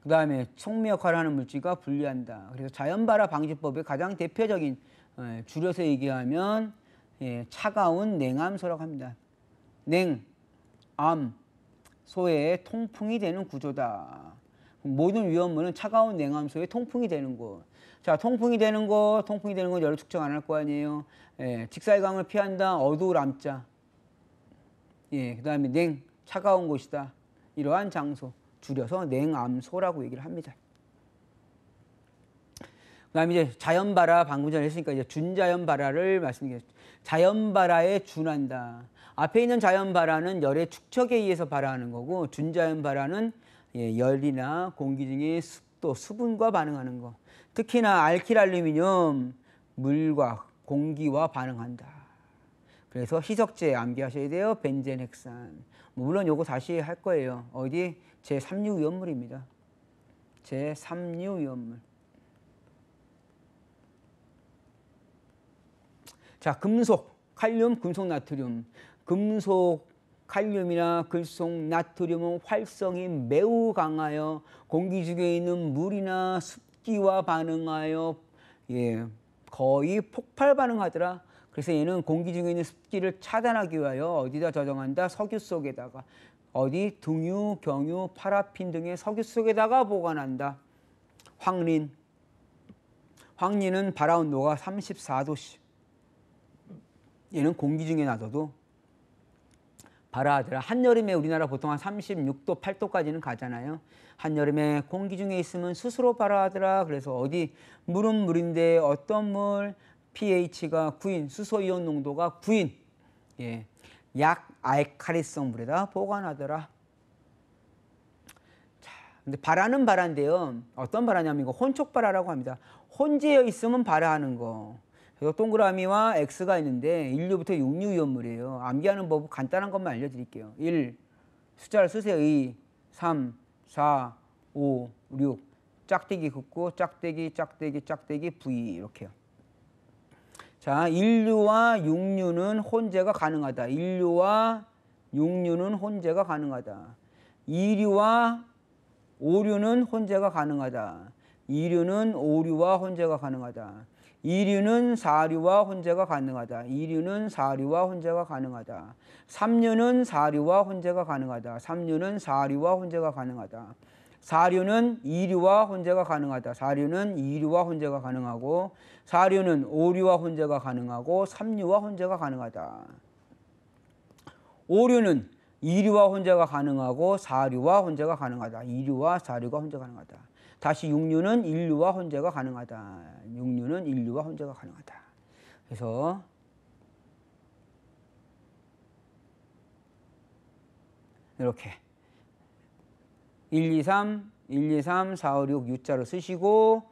그 다음에 촉매 역할을 하는 물질과 분리한다. 그래서 자연 발화 방지법의 가장 대표적인 줄여서 얘기하면 차가운 냉암소라고 합니다. 암, 소의 통풍이 되는 구조다. 모든 위험물은 차가운 냉암소에 통풍이 되는 곳. 자, 통풍이 되는 건 열을 축적 안 할 거 아니에요. 직사일광을 피한다. 어두울 암자. 그 다음에 차가운 곳이다. 이러한 장소. 줄여서 냉암소라고 얘기를 합니다. 그 다음에 이제 자연 발화 방금 전에 했으니까 이제 준자연 발화를 말씀드리겠습니다. 자연 발화에 준한다. 앞에 있는 자연 발화는 열의 축적에 의해서 발화하는 거고 준자연 발화는 열이나 공기 중의 습도, 수분과 반응하는 거. 특히나 알킬알루미늄, 물과 공기와 반응한다. 그래서 희석제 암기하셔야 돼요. 벤젠, 헥산. 물론 요거 다시 할 거예요. 어디? 제3류 위험물입니다. 제3류 위험물. 자, 금속, 칼륨, 금속, 나트륨. 금속, 칼륨이나 금속, 나트륨은 활성이 매우 강하여 공기 중에 있는 물이나 습기와 반응하여 거의 폭발 반응하더라. 그래서 얘는 공기 중에 있는 습기를 차단하기 위하여 어디다 저장한다? 석유 속에다가. 어디? 등유, 경유, 파라핀 등의 석유 속에다가 보관한다. 황린. 황린은 발화 온도가 34도씨. 얘는 공기 중에 놔둬도 발화하더라. 한여름에 우리나라 보통 한 36도, 8도까지는 가잖아요. 한여름에 공기 중에 있으면 스스로 발화하더라. 그래서 어디? 물은 물인데 어떤 물? pH가 9인, 수소이온 농도가 9인. 약 알칼리성 물에다 보관하더라. 자, 근데 발화는 발화인데요. 어떤 발화냐면 이거 혼촉 발화라고 합니다. 혼재해 있으면 발화하는 거. 그래서 동그라미와 X가 있는데 1류부터 6류 이온물이에요. 암기하는 법 간단한 것만 알려드릴게요. 1, 숫자를 쓰세요. 2, 3, 4, 5, 6. 짝대기 긋고 짝대기, 짝대기, 짝대기, V 이렇게요. 자, 1류와 6류는 혼재가 가능하다. 1류와 6류는 혼재가 가능하다. 2류와 5류는 혼재가 가능하다. 2류는 5류와 혼재가 가능하다. 2류는 4류와 혼재가 가능하다. 2류는 4류와 혼재가 가능하다. 3류는 4류와 혼재가 가능하다. 3류는 4류와 혼재가 가능하다. 4류는 2류와 혼재가 가능하다. 4류는 2류와 혼재가 가능하고 4류는 5류와 혼재가 가능하고 3류와 혼재가 가능하다. 5류는 2류와 혼재가 가능하고 4류와 혼재가 가능하다. 2류와 4류가 혼재가 가능하다. 다시 6류는 1류와 혼재가 가능하다. 6류는 1류와 혼재가 가능하다. 그래서 이렇게 1, 2, 3, 1, 2, 3, 4, 5, 6 U자로 쓰시고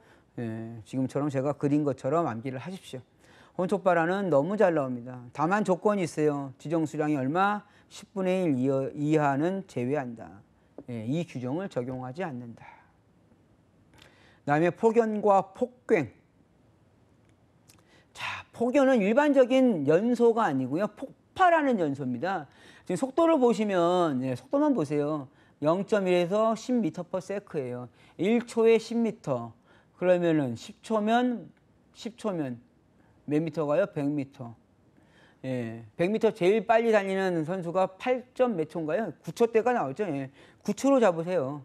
지금처럼 제가 그린 것처럼 암기를 하십시오. 혼촉 발화는 너무 잘 나옵니다. 다만 조건이 있어요. 지정수량이 얼마? 10분의 1 이하는 제외한다. 이 규정을 적용하지 않는다. 그 다음에 폭연과 폭괭. 자, 폭연은 일반적인 연소가 아니고요. 폭발하는 연소입니다. 지금 속도를 보시면, 속도만 보세요. 0.1에서 10m/s예요. 1초에 10m. 그러면은 10초면 몇 미터가요? 100m. 100m 제일 빨리 달리는 선수가 8점 몇 초인가요? 9초대가 나오죠. 9초로 잡으세요.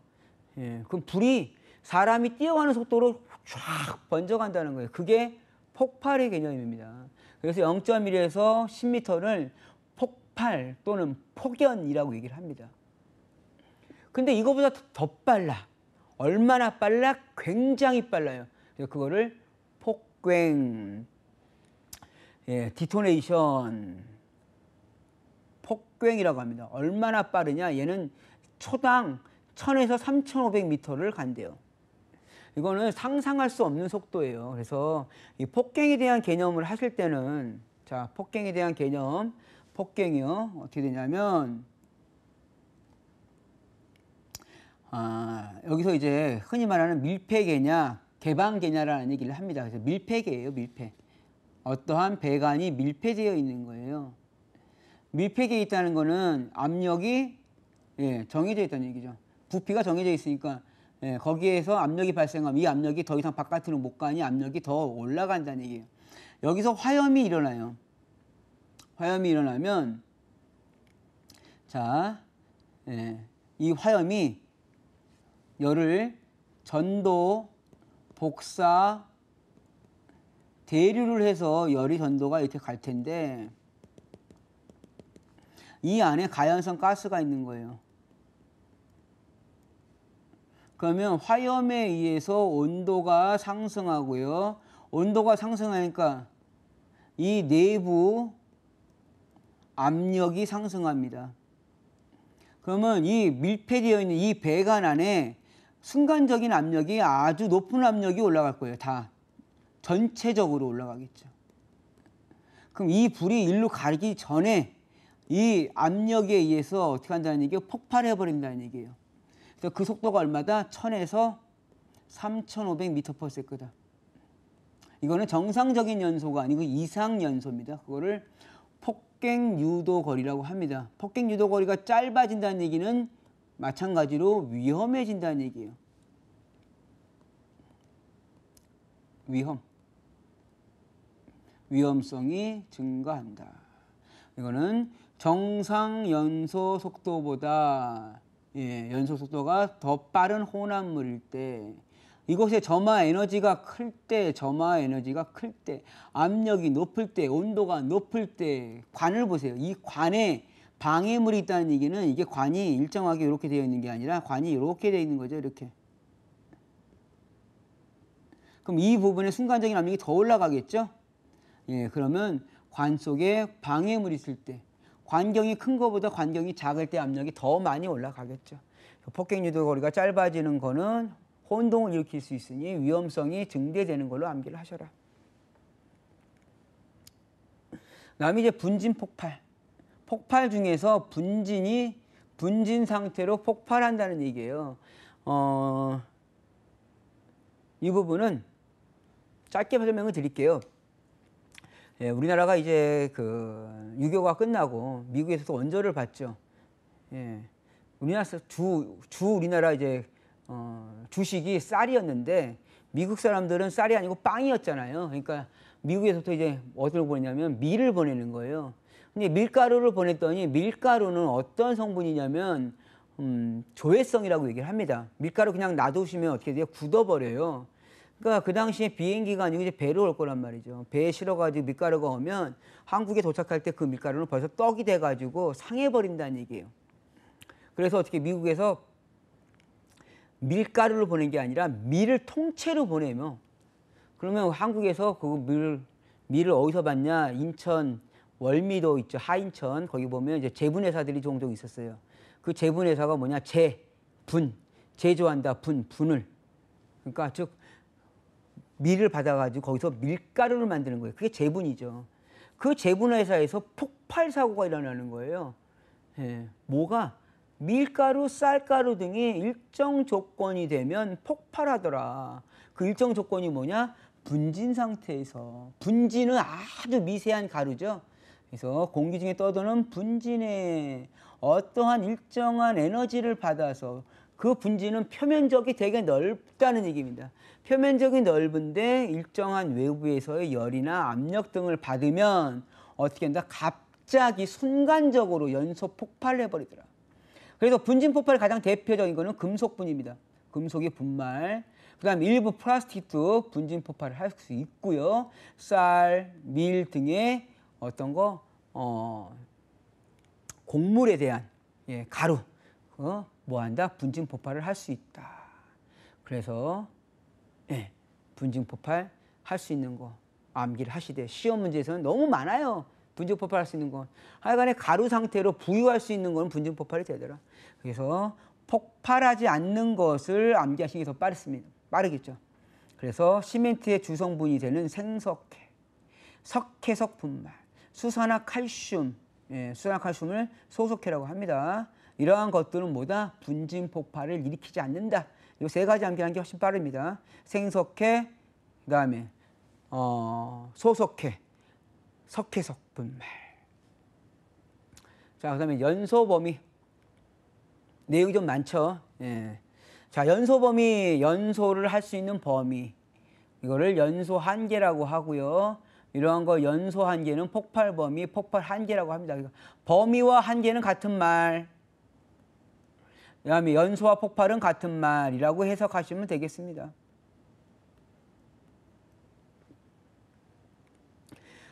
그럼 불이 사람이 뛰어가는 속도로 쫙 번져간다는 거예요. 그게 폭발의 개념입니다. 그래서 0.1에서 10m를 폭발 또는 폭연이라고 얘기를 합니다. 근데 이거보다 더 빨라. 얼마나 빨라? 굉장히 빨라요. 그래서 그거를 폭괭, 디토네이션, 폭괭이라고 합니다. 얼마나 빠르냐? 얘는 초당 1000에서 3500m를 간대요. 이거는 상상할 수 없는 속도예요. 그래서 이 폭괭에 대한 개념을 하실 때는, 자, 폭괭에 대한 개념, 폭괭이요. 어떻게 되냐면, 여기서 이제 흔히 말하는 밀폐계냐, 개방계냐라는 얘기를 합니다. 그래서 밀폐계예요, 밀폐. 어떠한 배관이 밀폐되어 있는 거예요. 밀폐되어 있다는 거는 압력이 정해져 있다는 얘기죠. 부피가 정해져 있으니까 거기에서 압력이 발생하면 이 압력이 더 이상 바깥으로 못 가니 압력이 더 올라간다는 얘기예요. 여기서 화염이 일어나요. 화염이 일어나면 자, 이 화염이 열을 전도, 복사, 대류를 해서 열이 전도가 이렇게 갈 텐데 이 안에 가연성 가스가 있는 거예요. 그러면 화염에 의해서 온도가 상승하고요. 온도가 상승하니까 이 내부 압력이 상승합니다. 그러면 이 밀폐되어 있는 이 배관 안에 순간적인 압력이 아주 높은 압력이 올라갈 거예요. 다 전체적으로 올라가겠죠. 그럼 이 불이 일로 가기 전에 이 압력에 의해서 어떻게 한다는 얘기예요? 폭발해 버린다는 얘기예요. 그래서 그 속도가 얼마다? 1000에서 3500m/s다. 이거는 정상적인 연소가 아니고 이상 연소입니다. 그거를 폭괭 유도 거리라고 합니다. 폭괭 유도 거리가 짧아진다는 얘기는 마찬가지로 위험해진다는 얘기예요. 위험성이 증가한다. 이거는 정상 연소 속도보다 연소 속도가 더 빠른 혼합물일 때, 이곳에 점화 에너지가 클 때, 압력이 높을 때, 온도가 높을 때, 관을 보세요. 이 관에 방해물이 있다는 얘기는 이게 관이 일정하게 이렇게 되어 있는 게 아니라 관이 이렇게 되어 있는 거죠. 이렇게. 그럼 이 부분에 순간적인 압력이 더 올라가겠죠? 그러면 관 속에 방해물이 있을 때, 관경이 큰 것보다 관경이 작을 때 압력이 더 많이 올라가겠죠. 폭격 유도 거리가 짧아지는 거는 혼동을 일으킬 수 있으니 위험성이 증대되는 걸로 암기를 하셔라. 그다음에 이제 분진 폭발. 폭발 중에서 분진 상태로 폭발한다는 얘기예요. 이 부분은 짧게 설명을 드릴게요. 예, 우리나라가 이제 그 6.25가 끝나고 미국에서도 원조를 받죠. 예, 우리나라 우리나라 이제 주식이 쌀이었는데 미국 사람들은 쌀이 아니고 빵이었잖아요. 그러니까 미국에서부터 이제 어디를 보내냐면 밀을 보내는 거예요. 근데 밀가루를 보냈더니 밀가루는 어떤 성분이냐면 조회성이라고 얘기를 합니다. 밀가루 그냥 놔두시면 어떻게 돼요? 굳어버려요. 그러니까 그 당시에 비행기가 아니고 이제 배로 올 거란 말이죠. 배에 실어가지고 밀가루가 오면 한국에 도착할 때 그 밀가루는 벌써 떡이 돼가지고 상해버린다는 얘기예요. 그래서 어떻게 미국에서 밀가루를 보낸 게 아니라 밀을 통째로 보내면 그러면 한국에서 그 밀을 어디서 받냐? 인천 월미도 있죠. 하인천 거기 보면 이제 제분회사들이 종종 있었어요. 그 제분회사가 뭐냐? 제조한다. 분을. 그러니까 즉 밀을 받아가지고 거기서 밀가루를 만드는 거예요. 그게 제분이죠. 그 제분회사에서 폭발 사고가 일어나는 거예요. 예, 뭐가? 밀가루, 쌀가루 등이 일정 조건이 되면 폭발하더라. 그 일정 조건이 뭐냐? 분진 상태에서. 분진은 아주 미세한 가루죠. 그래서 공기 중에 떠도는 분진에 어떠한 일정한 에너지를 받아서 그 분진은 표면적이 되게 넓다는 얘기입니다. 표면적이 넓은데 일정한 외부에서의 열이나 압력 등을 받으면 어떻게 한다? 갑자기 순간적으로 연소 폭발을 해버리더라. 그래서 분진 폭발의 가장 대표적인 거는 금속분입니다. 금속의 분말. 그 다음 일부 플라스틱도 분진 폭발을 할 수 있고요. 쌀, 밀 등의 어떤 거, 곡물에 대한 가루, 뭐한다? 분진 폭발을 할 수 있다. 그래서 분진 폭발 할 수 있는 거 암기를 하시되 시험 문제에서는 너무 많아요. 분진 폭발할 수 있는 건 하여간에 가루 상태로 부유할 수 있는 건 분진 폭발이 되더라. 그래서 폭발하지 않는 것을 암기하시는 게 더 빠르겠죠. 그래서 시멘트의 주성분이 되는 생석회, 석회석 분말, 수산화칼슘, 수산화칼슘을 소석회라고 합니다. 이러한 것들은 뭐다? 분진 폭발을 일으키지 않는다. 이 세 가지 암기하는 게 훨씬 빠릅니다. 생석회, 그 다음에 소석회, 석회석 분말. 자, 그 다음에 연소 범위. 내용이 좀 많죠. 자, 연소 범위, 연소를 할 수 있는 범위. 이거를 연소 한계라고 하고요. 이러한 거 연소 한계는 폭발 범위, 폭발 한계라고 합니다. 범위와 한계는 같은 말. 그다음에 연소와 폭발은 같은 말이라고 해석하시면 되겠습니다.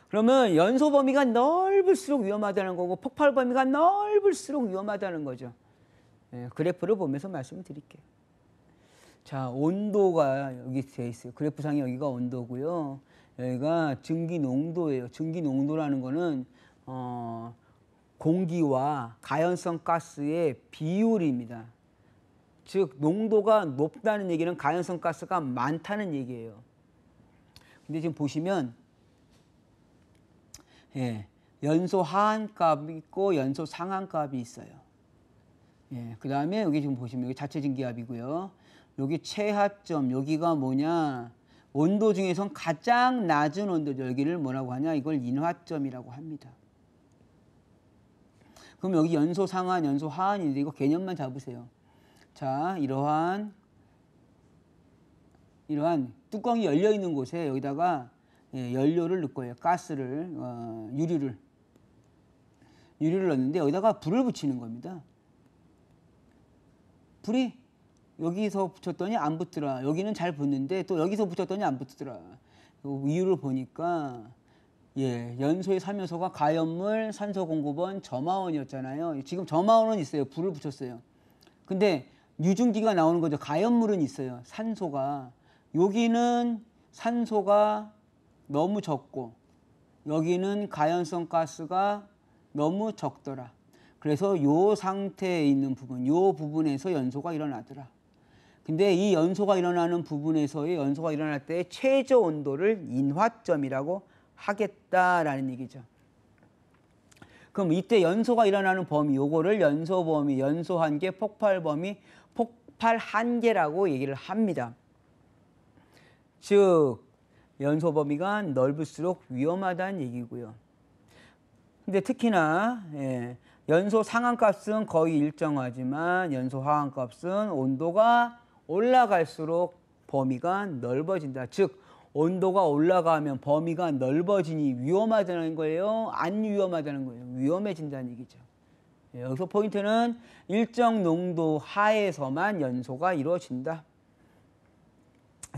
그러면 연소 범위가 넓을수록 위험하다는 거고 폭발 범위가 넓을수록 위험하다는 거죠. 그래프를 보면서 말씀을 드릴게요. 자, 온도가 여기 되어 있어요. 그래프상에 여기가 온도고요. 여기가 증기 농도예요. 증기 농도라는 거는 공기와 가연성 가스의 비율입니다. 즉 농도가 높다는 얘기는 가연성 가스가 많다는 얘기예요. 근데 지금 보시면 연소 하한값이 있고 연소 상한값이 있어요. 그 다음에 여기 지금 보시면 여기 자체 증기압이고요. 여기 최하점, 여기가 뭐냐? 온도 중에선 가장 낮은 온도죠. 여기를 뭐라고 하냐? 이걸 인화점이라고 합니다. 그럼 여기 연소 상한, 연소 하한인데 이거 개념만 잡으세요. 자, 이러한 뚜껑이 열려 있는 곳에 여기다가 연료를 넣을 거예요. 가스를, 유리를 넣는데 여기다가 불을 붙이는 겁니다. 불이 여기서 붙였더니 안 붙더라. 여기는 잘 붙는데 또 여기서 붙였더니 안 붙더라. 이유를 보니까 연소의 살면소가 가연물, 산소 공급원, 점화원이었잖아요. 지금 점화원은 있어요. 불을 붙였어요. 근데 유증기가 나오는 거죠. 가연물은 있어요. 산소가. 여기는 산소가 너무 적고 여기는 가연성 가스가 너무 적더라. 그래서 요 상태에 있는 부분, 요 부분에서 연소가 일어나더라. 근데 이 연소가 일어나는 부분에서의 연소가 일어날 때 최저 온도를 인화점이라고 하겠다라는 얘기죠. 그럼 이때 연소가 일어나는 범위, 요거를 연소 범위, 연소 한계, 폭발 범위, 폭발 한계라고 얘기를 합니다. 즉 연소 범위가 넓을수록 위험하다는 얘기고요. 근데 특히나 연소 상한값은 거의 일정하지만 연소 하한값은 온도가 올라갈수록 범위가 넓어진다. 즉 온도가 올라가면 범위가 넓어지니 위험하다는 거예요? 안 위험하다는 거예요? 위험해진다는 얘기죠. 여기서 포인트는 일정 농도 하에서만 연소가 이루어진다.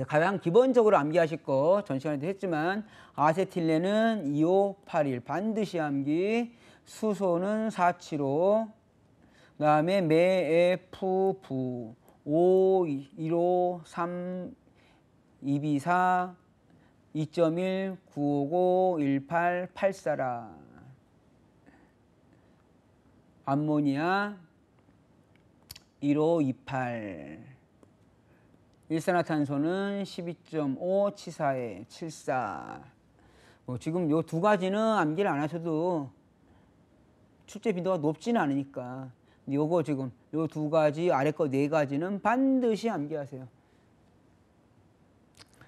가장 기본적으로 암기하실 거 전 시간에도 했지만 아세틸렌은 2581 반드시 암기, 수소는 475, 그 다음에 메에프부 515 3 224 2.1 955 18 84라. 암모니아 1528, 일산화탄소는 12.5 치사에 74. 지금 요 두 가지는 암기를 안 하셔도 출제 빈도가 높지는 않으니까 요거 지금 요 두 가지 아래 거 네 가지는 반드시 암기하세요.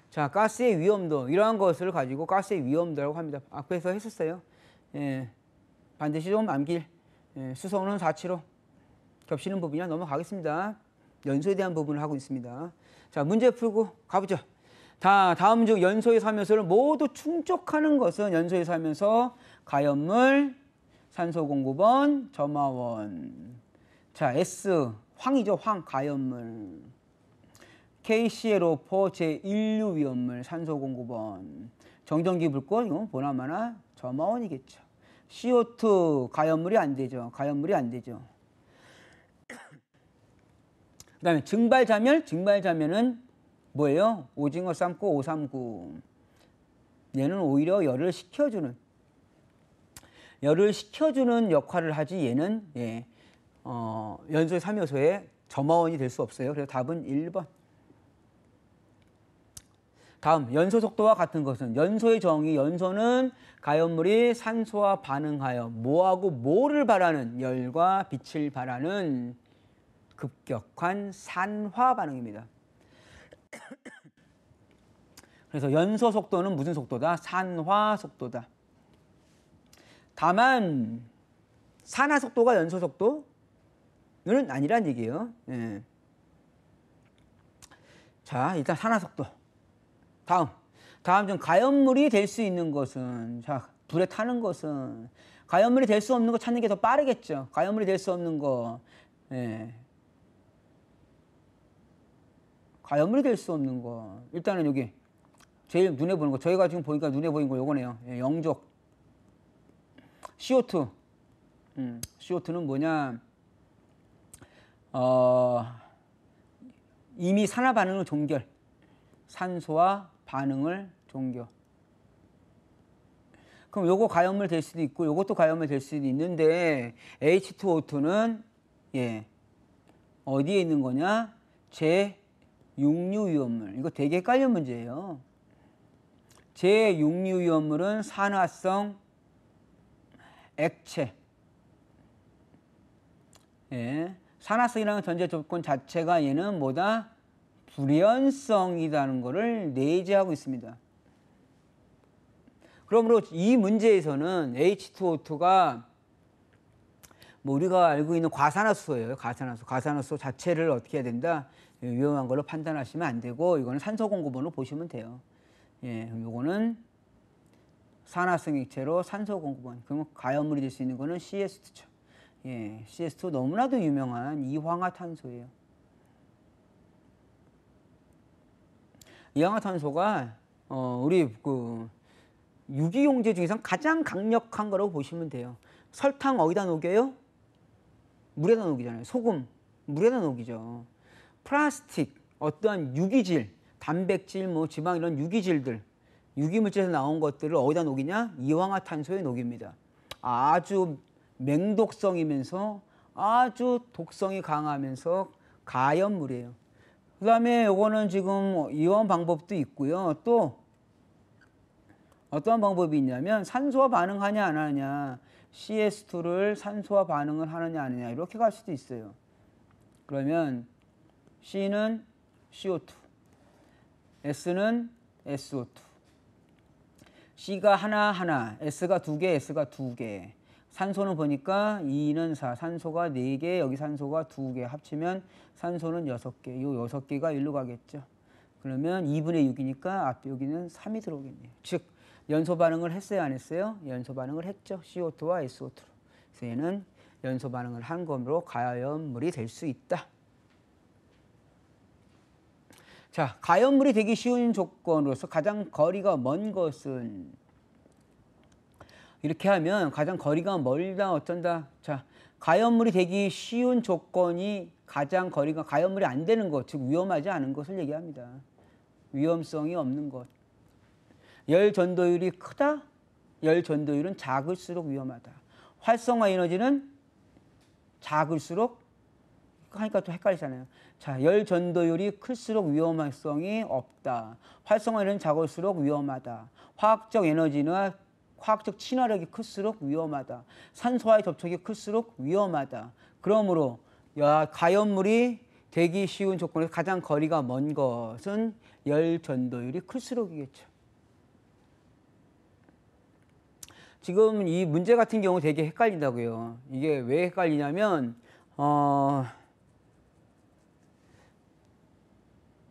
자, 가스의 위험도 이러한 것을 가지고 가스의 위험도라고 합니다. 앞에서 했었어요. 반드시 좀 암길. 수소는 475 겹치는 부분이라 넘어가겠습니다. 연소에 대한 부분을 하고 있습니다. 자, 문제 풀고 가보죠. 다음 중 연소에서 하면서를 모두 충족하는 것은 연소에서 하면서 가연물, 산소 공급원, 점화원. 자, S 황이죠. 황 가연물. KClO4 제1류 위험물 산소 공급원. 정전기 불꽃 이건 보나마나 점화원이겠죠. CO2 가연물이 안 되죠. 가연물이 안 되죠. 그 다음에 증발자멸. 증발자멸은 뭐예요? 오징어 삶고 539. 얘는 오히려 열을 식혀주는 역할을 하지 얘는 연소의 3요소의 점화원이 될 수 없어요. 그래서 답은 1번. 다음 연소 속도와 같은 것은 연소의 정의. 연소는 가연물이 산소와 반응하여 뭐하고 뭐를 발하는, 열과 빛을 발하는 급격한 산화 반응입니다. 그래서 연소 속도는 무슨 속도다? 산화 속도다. 다만 산화 속도가 연소 속도는 아니란 얘기예요. 자, 일단 산화 속도. 다음 중 가연물이 될 수 있는 것은, 자, 불에 타는 것은 가연물이 될 수 없는 거 찾는 게 더 빠르겠죠. 가연물이 될 수 없는 거. 가연물이 될 수 없는 거. 일단은 여기 제일 눈에 보이는 거. 저희가 지금 보니까 눈에 보이는 거 요거네요. 영족. CO2. CO2는 뭐냐? 이미 산화 반응을 종결. 산소와 반응을 종결. 그럼 요거 가연물 될 수도 있고 요것도 가연물 될 수도 있는데 H2O2는 어디에 있는 거냐? 제6류 위험물. 이거 되게 헷갈리는 문제예요. 제6류 위험물은 산화성 액체. 산화성이라는 전제 조건 자체가 얘는 뭐다? 불연성이라는 것을 내재하고 있습니다. 그러므로 이 문제에서는 H2O2가 뭐 우리가 알고 있는 과산화수소예요. 과산화수소 자체를 어떻게 해야 된다? 위험한 걸로 판단하시면 안 되고 이거는 산소 공급원으로 보시면 돼요. 이거는 산화성 액체로 산소 공급원. 그러면 가연물이 될 수 있는 거는 CS2죠. CS2 너무나도 유명한 이황화탄소예요. 이황화탄소가 우리 그 유기용제 중에서 가장 강력한 거라고 보시면 돼요. 설탕 어디다 녹여요? 물에다 녹이잖아요. 소금 물에다 녹이죠. 플라스틱, 어떠한 유기질, 단백질, 뭐 지방 이런 유기질들, 유기물질에서 나온 것들을 어디다 녹이냐? 이황화탄소에 녹입니다. 아주 맹독성이면서 아주 독성이 강하면서 가염물이에요. 그 다음에 요거는 지금 이온 방법도 있고요. 또 어떤 방법이 있냐면 산소와 반응하냐 안 하냐, CS2를 산소와 반응을 하느냐 안 하느냐 이렇게 갈 수도 있어요. 그러면 C는 CO2, S는 SO2. C가 하나, S가 2개, S가 2개. 산소는 보니까 2는 4, 산소가 4개, 여기 산소가 2개 합치면 산소는 6개. 이 6개가 1로 가겠죠. 그러면 2분의 6이니까 앞에 여기는 3이 들어오겠네요. 즉 연소 반응을 했어요, 안 했어요? 연소 반응을 했죠. CO2와 SO2로. 그래서 얘는 연소 반응을 한 것으로 가염물이 될 수 있다. 자, 가염물이 되기 쉬운 조건으로서 가장 거리가 먼 것은, 이렇게 하면 가장 거리가 멀다 어쩐다. 자, 가염물이 되기 쉬운 조건이 가장 거리가 가염물이 안 되는 것, 즉 위험하지 않은 것을 얘기합니다. 위험성이 없는 것. 열 전도율이 크다? 열 전도율은 작을수록 위험하다. 활성화 에너지는 작을수록 하니까 또 헷갈리잖아요. 자, 열 전도율이 클수록 위험성이 없다. 활성화 에너지는 작을수록 위험하다. 화학적 에너지나 화학적 친화력이 클수록 위험하다. 산소와의 접촉이 클수록 위험하다. 그러므로 가염물이 되기 쉬운 조건에서 가장 거리가 먼 것은 열 전도율이 클수록이겠죠. 지금 이 문제 같은 경우 되게 헷갈린다고요. 이게 왜 헷갈리냐면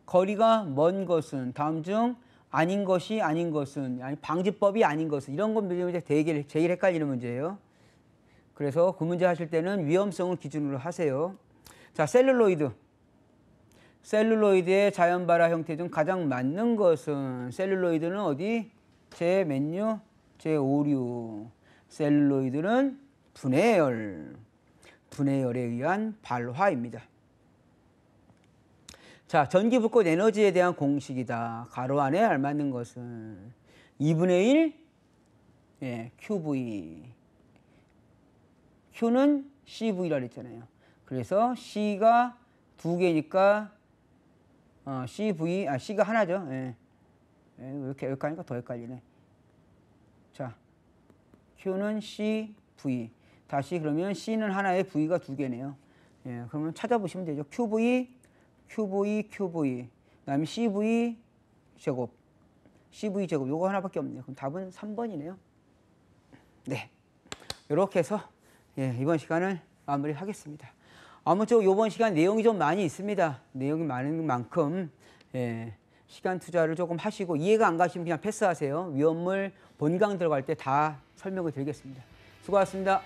거리가 먼 것은 다음 중 아닌 것이 아닌 것은, 아니 방지법이 아닌 것은, 이런 건 되게 제일 헷갈리는 문제예요. 그래서 그 문제 하실 때는 위험성을 기준으로 하세요. 자, 셀룰로이드의 자연 발화 형태 중 가장 맞는 것은, 셀룰로이드는 어디? 제몇류? 제5류. 셀룰로이드는 분해열에 의한 발화입니다. 자, 전기 불꽃 에너지에 대한 공식이다. 가로 안에 알맞는 것은 2분의 1 QV. Q는 CV라 그랬잖아요. 그래서 C가 2개니까 C가 하나죠. 이렇게 하니까 더 헷갈리네. 자, Q는 CV. 다시 그러면 C는 하나에 V가 2개네요. 그러면 찾아보시면 되죠. QV, 그다음에 CV 제곱, 요거 하나밖에 없네요. 그럼 답은 3번이네요. 네, 이렇게 해서 이번 시간을 마무리하겠습니다. 아무쪼록 이번 시간 내용이 좀 많이 있습니다. 내용이 많은 만큼 시간 투자를 조금 하시고, 이해가 안 가시면 그냥 패스하세요. 위험물 본강 들어갈 때 다 설명을 드리겠습니다. 수고하셨습니다.